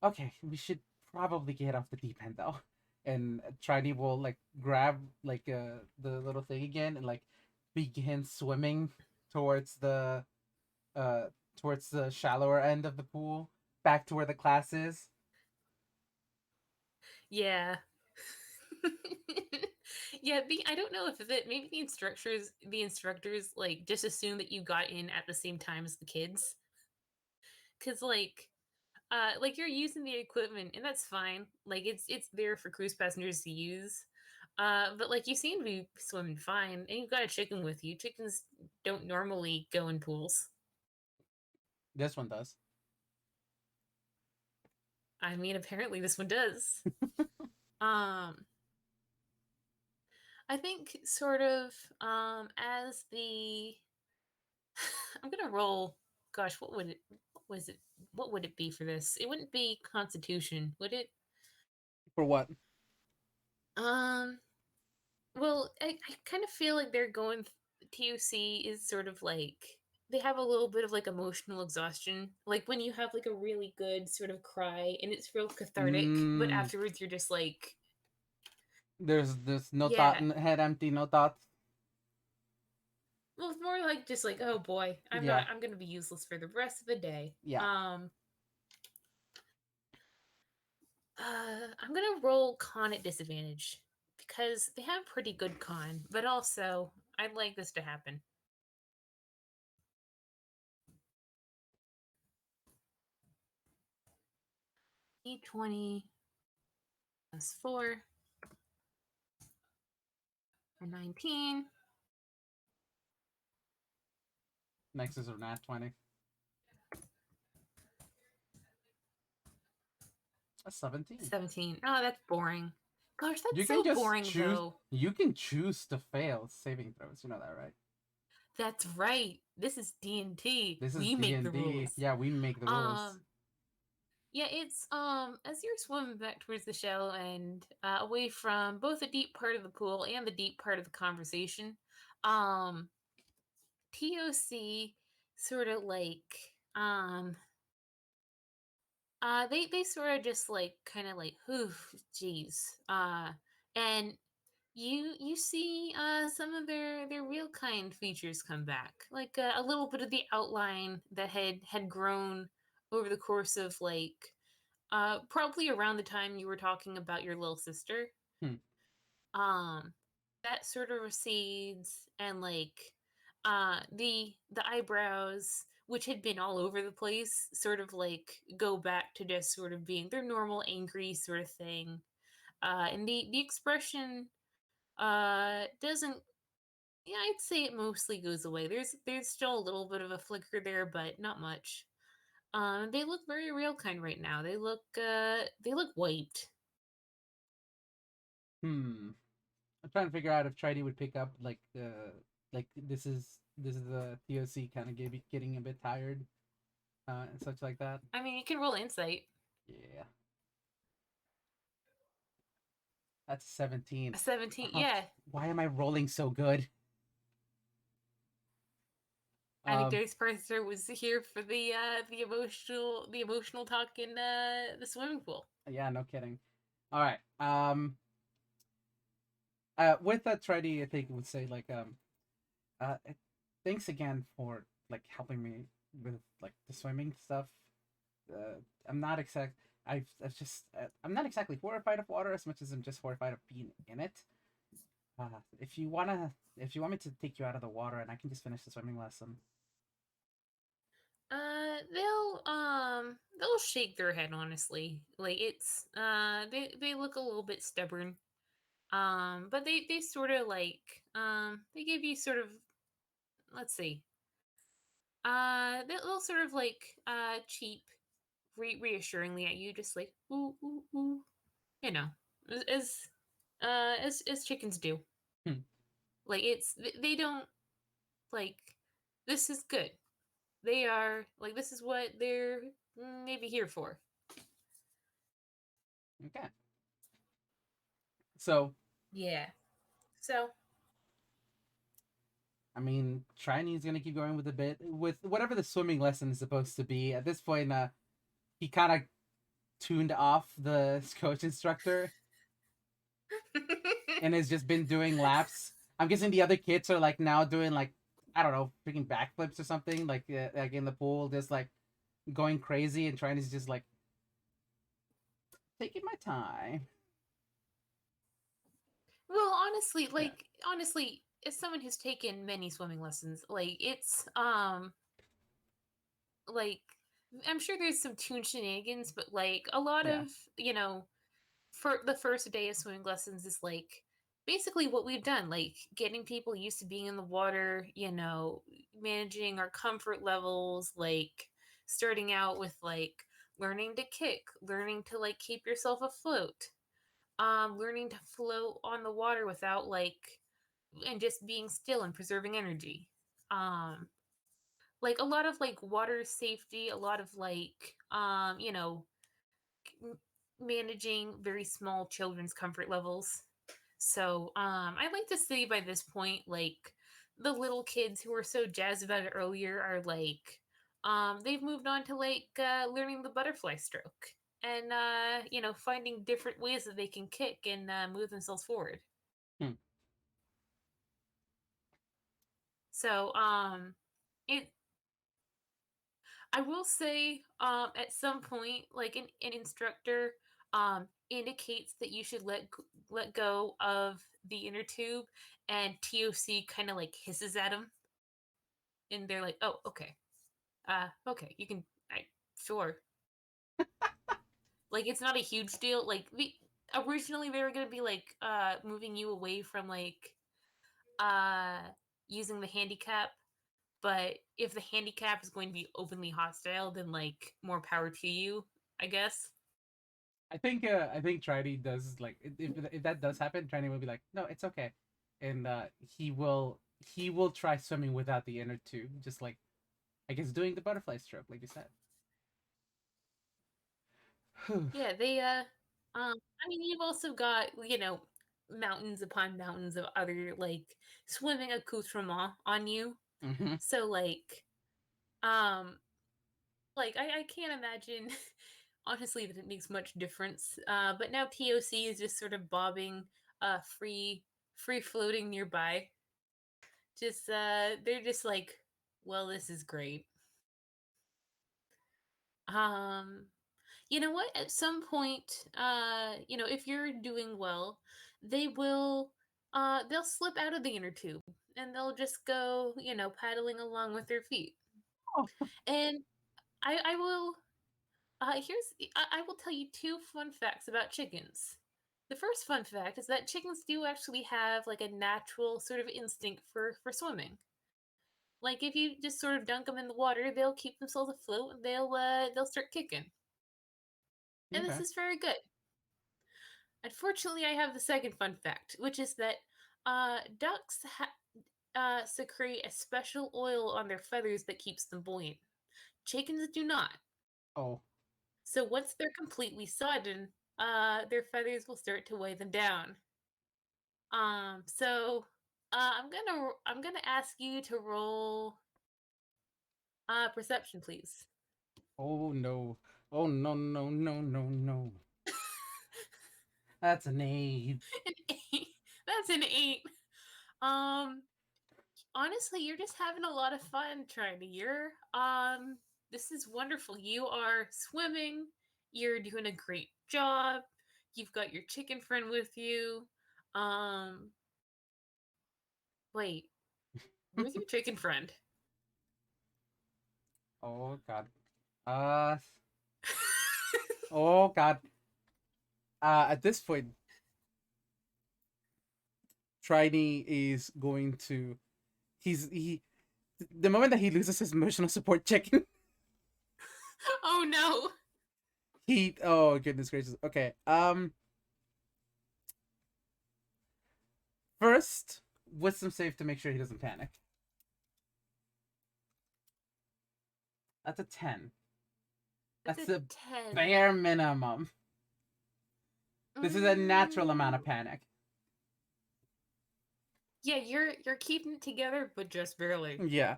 S2: Okay, we should probably get off the deep end though, and Trini will like grab like the little thing again and like begin swimming towards the uh towards the shallower end of the pool, back to where the class is.
S1: Yeah. Yeah, I don't know if it maybe the instructors like just assume that you got in at the same time as the kids, cuz like you're using the equipment and that's fine. Like it's there for cruise passengers to use. But like you seem to be swimming fine and you've got a chicken with you. Chickens don't normally go in pools.
S2: This one does.
S1: I mean, apparently this one does. Um I think sort of as the I'm gonna roll. Gosh, what was it? What would it be for this? It wouldn't be Constitution, would it?
S2: For what?
S1: Um. Well, I kind of feel like they're going. TUC is sort of like they have a little bit of like emotional exhaustion. Like when you have like a really good sort of cry and it's real cathartic, but
S2: Mm,
S1: afterwards you're just like,
S2: there's no thought
S1: yeah.
S2: in the head empty, no thoughts.
S1: Well, it's more like just like, oh boy,
S2: Yeah,
S1: I'm gonna be useless for the rest of the day.
S2: yeah.
S1: I'm gonna roll con at disadvantage because they have pretty good con, but also I'd like this to happen. E20 plus 4 and 19.
S2: Next is a nat 20. A 17.
S1: 17. Oh, that's boring. Gosh,
S2: You
S1: that's
S2: can
S1: so
S2: just
S1: boring
S2: choose.
S1: though.
S2: You can choose to fail saving throws. You know that, right?
S1: That's right. This is D&T.
S2: This is
S1: We
S2: D
S1: make the
S2: and D.
S1: rules.
S2: Yeah, we make the rules.
S1: Um yeah, it's as you're swimming back towards the shallow end, away from both the deep part of the pool and the deep part of the conversation. Um TOC sort of like they sort of just like kind of like whew, geez. And you see some of their real kind features come back, like a little bit of the outline that had grown over the course of like probably around the time you were talking about your little sister.
S2: Hmm.
S1: um that sort of recedes, and like the eyebrows, which had been all over the place, sort of like go back to just sort of being their normal angry sort of thing. And the expression doesn't, yeah, I'd say it mostly goes away. There's still a little bit of a flicker there, but not much. They look very real kind right now. They look wiped.
S2: Hmm. I'm trying to figure out if Triny would pick up like this is the TOC kind of getting a bit tired and such like that.
S1: I mean, you can roll insight.
S2: Yeah, that's 17.
S1: A 17,
S2: Uh,
S1: yeah.
S2: why am I rolling so good? Um,
S1: Anecdotes Parser was here for the emotional talk in the swimming pool.
S2: yeah, no kidding. All right. With that, Triny, I think would say like uh, thanks again for like helping me with like the swimming stuff. I'm not exact. I've just I'm not exactly horrified of water as much as I'm just horrified of being in it. If you if you want me to take you out of the water and I can just finish the swimming lesson.
S1: They'll shake their head honestly. Like it's they look a little bit stubborn. But they sort of like they give you sort of, let's see. They'll sort of like cheap reassuringly at you, just like ooh ooh ooh, you know, as as chickens do.
S2: Hmm.
S1: Like it's they don't like, this is good. They are like, this is what they're maybe here for.
S2: Okay. So
S1: Yeah. So
S2: I mean, Triny's gonna keep going with the bit with whatever the swimming lesson is supposed to be. At this point, he kind of tuned off the coach instructor and has just been doing laps. I'm guessing the other kids are like now doing like I don't know, freaking backflips or something like in the pool, just like going crazy, and Triny's just like taking my time.
S1: well, honestly,
S2: Yeah.
S1: as someone who's taken many swimming lessons, like it's like I'm sure there's some tune shenanigans, but like a lot
S2: Yeah.
S1: of, you know, for the first day of swimming lessons is like basically what we've done, like getting people used to being in the water, you know, managing our comfort levels, like starting out with like learning to kick, learning to like keep yourself afloat, learning to float on the water without like, and just being still and preserving energy. um like a lot of like water safety, a lot of like you know, managing very small children's comfort levels. So I like to say by this point, like the little kids who were so jazzed about it earlier are like they've moved on to like learning the butterfly stroke, and you know, finding different ways that they can kick and move themselves forward.
S2: Hmm.
S1: So it I will say, at some point, like an instructor indicates that you should let go of the inner tube, and TOC kind of like hisses at him, and they're like, "Oh, okay, okay, you can, sure." Like it's not a huge deal. Like originally they were gonna be like moving you away from like uh using the handicap, but if the handicap is going to be openly hostile, then like more power to you, I guess.
S2: I think Triny does like if that does happen, Triny will be like, no, it's okay, and he will try swimming without the inner tube, just like I guess doing the butterfly stroke, like you said.
S1: Yeah, I mean, you've also got, you know, mountains upon mountains of other like swimming accoutrement on you.
S2: Hmm.
S1: So um like I can't imagine honestly that it makes much difference. But now TOC is just sort of bobbing free, free floating nearby. Just they're just like, well, this is great. Um you know what? At some point, if you're doing well, they will they'll slip out of the inner tube and they'll just go, paddling along with their feet.
S2: Oh,
S1: And I will I will tell you two fun facts about chickens. The first fun fact is that chickens do actually have like a natural sort of instinct for swimming. Like if you just sort of dunk them in the water, they'll keep themselves afloat and they'll start kicking. And this
S2: okay.
S1: is very good. Unfortunately, I have the second fun fact, which is that ducks secrete a special oil on their feathers that keeps them buoyant. Chickens do not.
S2: Oh,
S1: So once they're completely sodden, their feathers will start to weigh them down. So I'm gonna ask you to roll perception, please.
S2: oh no. Oh no no no no no. That's an 8.
S1: An eight. That's an eight. Um, Honestly, you're just having a lot of fun trying to year. This is wonderful. You are swimming. You're doing a great job. You've got your chicken friend with you. Um, Wait, where's your chicken friend?
S2: Oh god. Uh oh god. At this point, Triny is going to he the moment that he loses his emotional support chicken,
S1: Oh no.
S2: he oh goodness gracious. Okay. First, wisdom save to make sure he doesn't panic. That's a 10.
S1: It's
S2: That's
S1: a
S2: the
S1: 10.
S2: bare minimum. This is a natural amount of
S1: Mm,
S2: panic.
S1: yeah, you're keeping it together, but just barely.
S2: Yeah.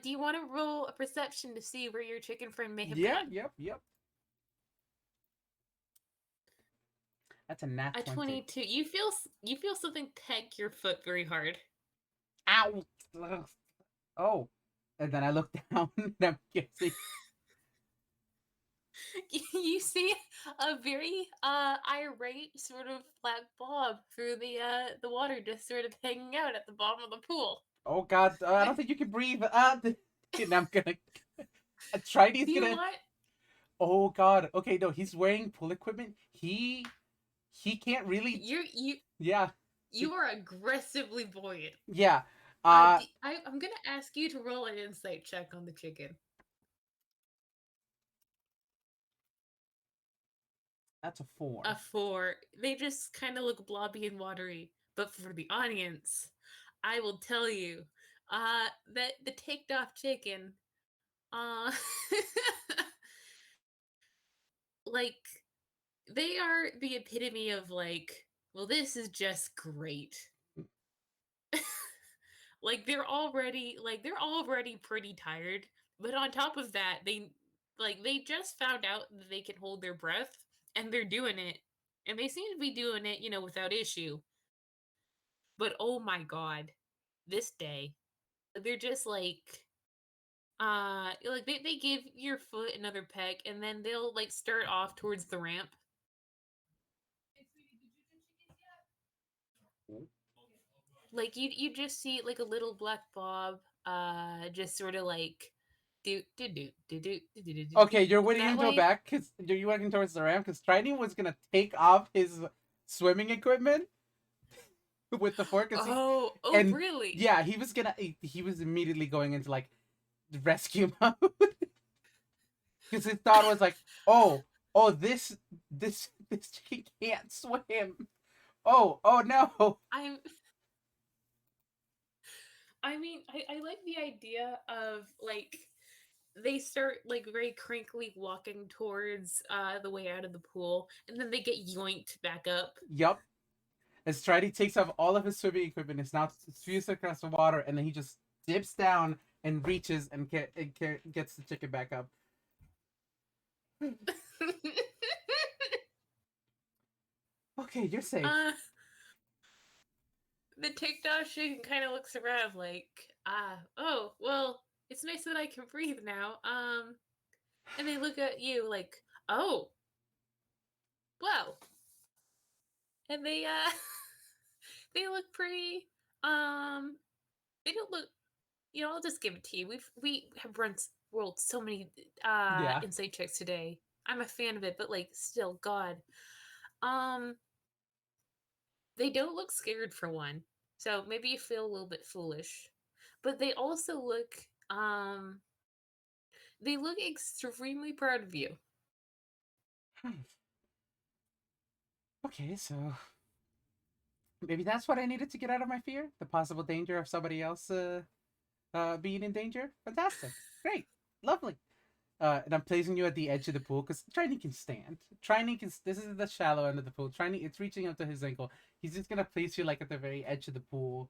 S1: Do you want to roll a perception to see where your chicken friend may have
S2: Yeah,
S1: gone?
S2: yep, yep. That's a nat
S1: A
S2: 20.
S1: 22. You feel something peck your foot very hard.
S2: Ow! Ugh. Oh. And then I look down and I'm guessing.
S1: You see a very irate sort of black blob through the water, just sort of hanging out at the bottom of the pool.
S2: Oh god, I don't think you can breathe. And I'm gonna.
S1: Do
S2: Tridy's
S1: you
S2: gonna.
S1: want
S2: Oh god. Okay, no, he's wearing pool equipment. He can't really.
S1: you
S2: Yeah.
S1: you are aggressively buoyant.
S2: Yeah. Uh,
S1: I'm gonna ask you to roll an insight check on the chicken.
S2: that's a
S1: A
S2: 4.
S1: 4. They just kind of look blobby and watery. But for the audience, I will tell you, that the taked off chicken, uh, like they are the epitome of like, well, this is just great. They're already pretty tired, but on top of that, they just found out that they can hold their breath and they're doing it. And they seem to be doing it, without issue. But oh my god, this day, they're just like they give your foot another peck and then they'll like start off towards the ramp. Like you just see like a little black bob just sort of like do
S2: Okay, you're winning
S1: that
S2: him to a
S1: way.
S2: back because you're working towards the ramp because Triny was gonna take off his swimming equipment with the fork
S1: Oh
S2: and
S1: really?
S2: yeah, he was immediately going into like rescue mode because his thought was like, oh, this chicken can't swim. Oh no.
S1: I'm I mean, I like the idea of like they start like very crinkly walking towards the way out of the pool and then they get yoinked back up.
S2: Yup. As Stridey takes off all of his swimming equipment, is now fused across the water, and then he just dips down and reaches and gets the chicken back up. Okay, you're
S1: uh
S2: safe.
S1: the TikTok chicken kind of looks around like, oh, well, it's nice that I can breathe now. And they look at you like, oh, well, and they they look pretty. Um, they don't look. I'll just give it to you. We have rolled so many
S2: Yeah.
S1: insight checks today. I'm a fan of it, but like, still, God, um, they don't look scared for one. So maybe you feel a little bit foolish, but they also look they look extremely proud of you.
S2: Hmm. Okay, so maybe that's what I needed to get out of my fear. The possible danger of somebody else being in danger. Fantastic. Great. Lovely. And I'm placing you at the edge of the pool because Triny can stand. Triny can. This is the shallow end of the pool. Triny, it's reaching up to his ankle. He's just gonna place you like at the very edge of the pool.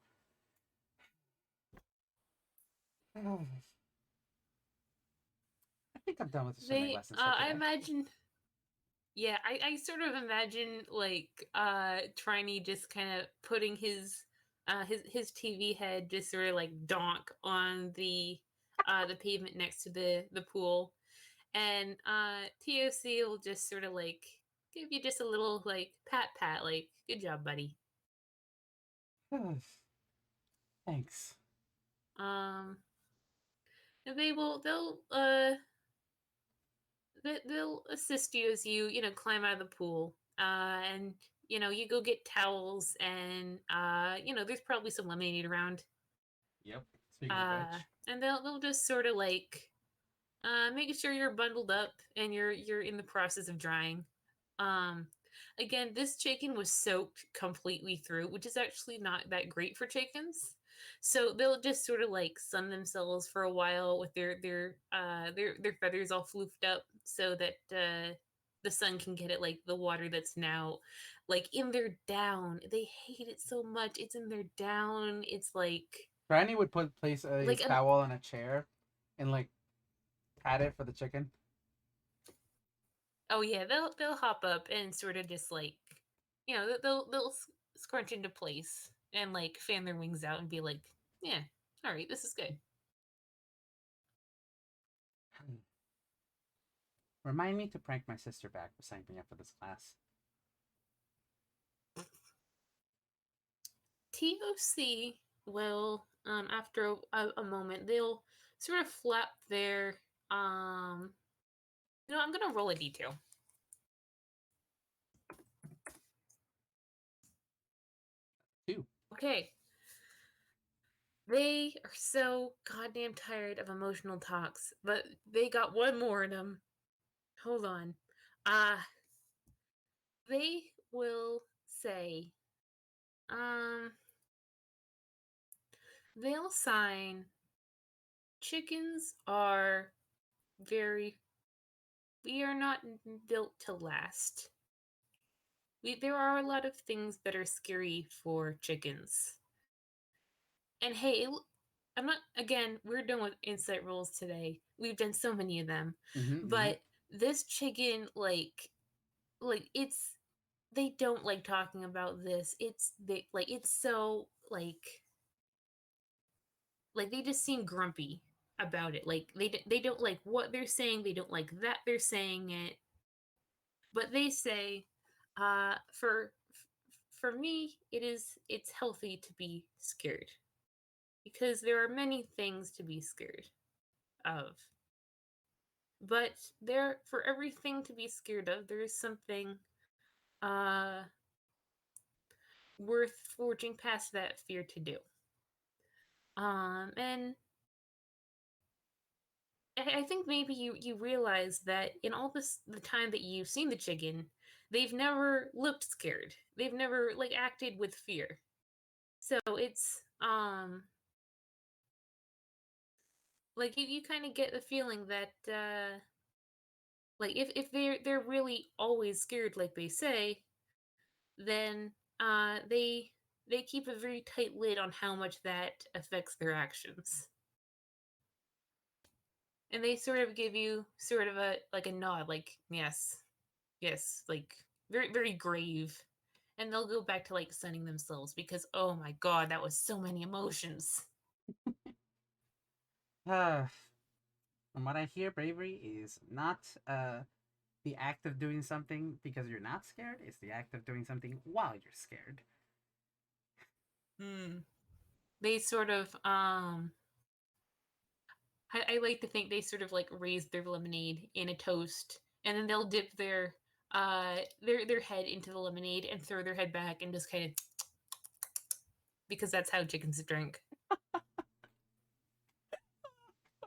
S2: I think I'm done with the swimming
S1: They,
S2: lessons for
S1: I
S2: today.
S1: imagine, yeah, I sort of imagine like Triney just kind of putting his TV head just sort of like donk on the pavement next to the pool, and TOC will just sort of like give you just a little like pat like good job, buddy.
S2: Thanks.
S1: Um, and they'll assist you as you climb out of the pool. And you go get towels, and there's probably some lemonade around.
S2: Yep. Speaking of which.
S1: And they'll just sort of like making sure you're bundled up and you're in the process of drying. Um, Again, this chicken was soaked completely through, which is actually not that great for chickens. So they'll just sort of like sun themselves for a while with their feathers all floofed up, so that the sun can get at like the water that's now like in their down. They hate it so much. It's in their down. It's
S2: Triny would place a
S1: like
S2: towel on a chair and like pat it for the chicken.
S1: oh yeah, they'll hop up and sort of just like they'll scrunch into place and like fan their wings out and be like, yeah, all right, this is good.
S2: Remind me to prank my sister back for signing me up for this class.
S1: TOC will after a moment they'll sort of flap their I'm gonna roll a detail.
S2: 2.
S1: Okay. They are so goddamn tired of emotional talks, but they got one more in them. Hold on. Uh they will say, um, they'll sign chickens are very, we are not built to last. There are a lot of things that are scary for chickens. And hey, I'm not, again, we're done with insight rolls today. We've done so many of them.
S2: Mm-hmm, mm-hmm.
S1: But this chicken, it's, they don't like talking about this. It's so, like they just seem grumpy about it. Like they don't like what they're saying. They don't like that they're saying it. But they say, for me, it's healthy to be scared because there are many things to be scared of. But there, for everything to be scared of, there is something uh worth forging past that fear to do. And I think maybe you realize that in all the time that you've seen the chicken, they've never looked scared. They've never like acted with fear. So it's like you kind of get the feeling that like if they're really always scared like they say, then they keep a very tight lid on how much that affects their actions. And they sort of give you sort of a like a nod, like yes, yes, like very very grave, and they'll go back to like sunning themselves because oh my god, that was so many emotions.
S2: Uh, from what I hear, bravery is not the act of doing something because you're not scared. It's the act of doing something while you're scared.
S1: Mm. They sort of I like to think they sort of like raise their lemonade in a toast, and then they'll dip their head into the lemonade and throw their head back and just kind of because that's how chickens drink.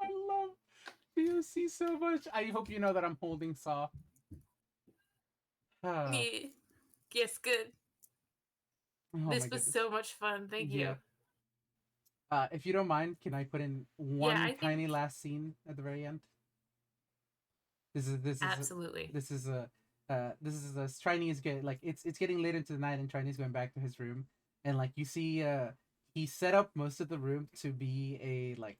S2: I love POC so much. I hope you know that I'm holding Saw. Oh,
S1: Yeah. Yes, good.
S2: oh my
S1: This was
S2: goodness.
S1: so much fun. Thank
S2: Yeah.
S1: you.
S2: If you don't mind, can I put in
S1: Yeah,
S2: one
S1: I
S2: tiny
S1: think
S2: last scene at the very end? This is this is
S1: absolutely.
S2: this is a this is a Chinese get like it's getting late into the night and Chinese going back to his room and like you see he set up most of the room to be a like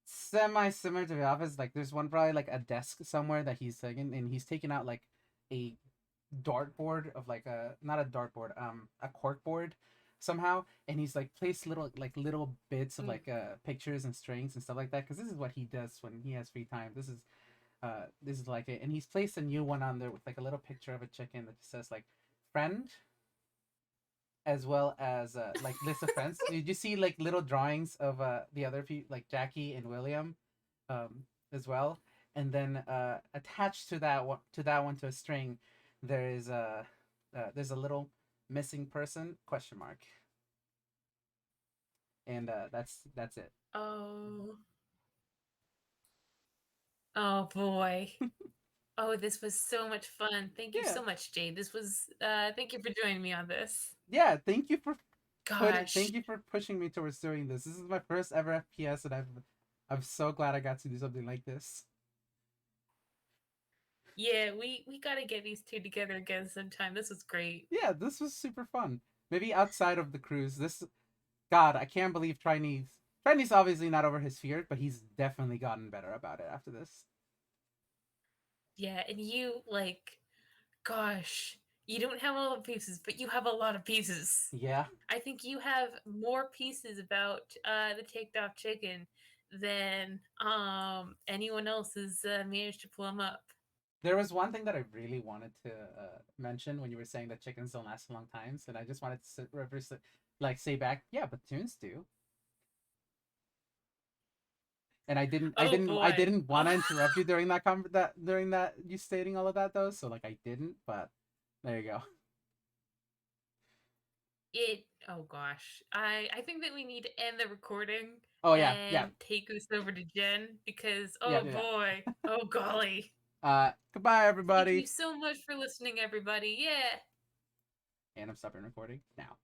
S2: semi similar to the office. Like there's one probably like a desk somewhere that he's taking and he's taking out like a dartboard of like a not a dartboard a cork board somehow and he's like placed little bits of
S1: Mm.
S2: like pictures and strings and stuff like that because this is what he does when he has free time. This is like it and he's placed a new one on there with like a little picture of a chicken that just says like friend as well as like list of friends. Did you see like little drawings of the other people like Jackie and William as well? And then attached to that one to a string, there is there's a little missing person question mark, and that's it.
S1: Oh. Oh boy. Oh, this was so much fun. Thank you
S2: Yeah,
S1: so much, Jade. This was thank you for joining me on this.
S2: yeah.
S1: Gosh.
S2: Thank you for pushing me towards doing this. This is my first ever FPS, and I'm so glad I got to do something like this.
S1: Yeah, we got to get these two together again sometime. This was great.
S2: Yeah, this was super fun. Maybe outside of the cruise, this God, I can't believe Triny's obviously not over his fear, but he's definitely gotten better about it after this.
S1: Yeah, and you like gosh, you don't have all the pieces, but you have a lot of pieces.
S2: Yeah,
S1: I think you have more pieces about the take off chicken than anyone else has managed to plumb up.
S2: there was one thing that I really wanted to mention when you were saying that chickens don't last a long times, and I just wanted to reverse it, like say back, yeah, but tunes do. And
S1: Oh
S2: I
S1: boy.
S2: didn't want to interrupt you during that during that you stating all of that though, so like I didn't, but there you go.
S1: It oh gosh. I think that we need to end the recording
S2: Oh yeah, yeah,
S1: and take this over to Jen because
S2: yeah,
S1: oh
S2: yeah.
S1: boy. Oh golly.
S2: Goodbye
S1: Thank you
S2: everybody,
S1: so much for listening everybody. Yeah.
S2: and I'm stopping recording now.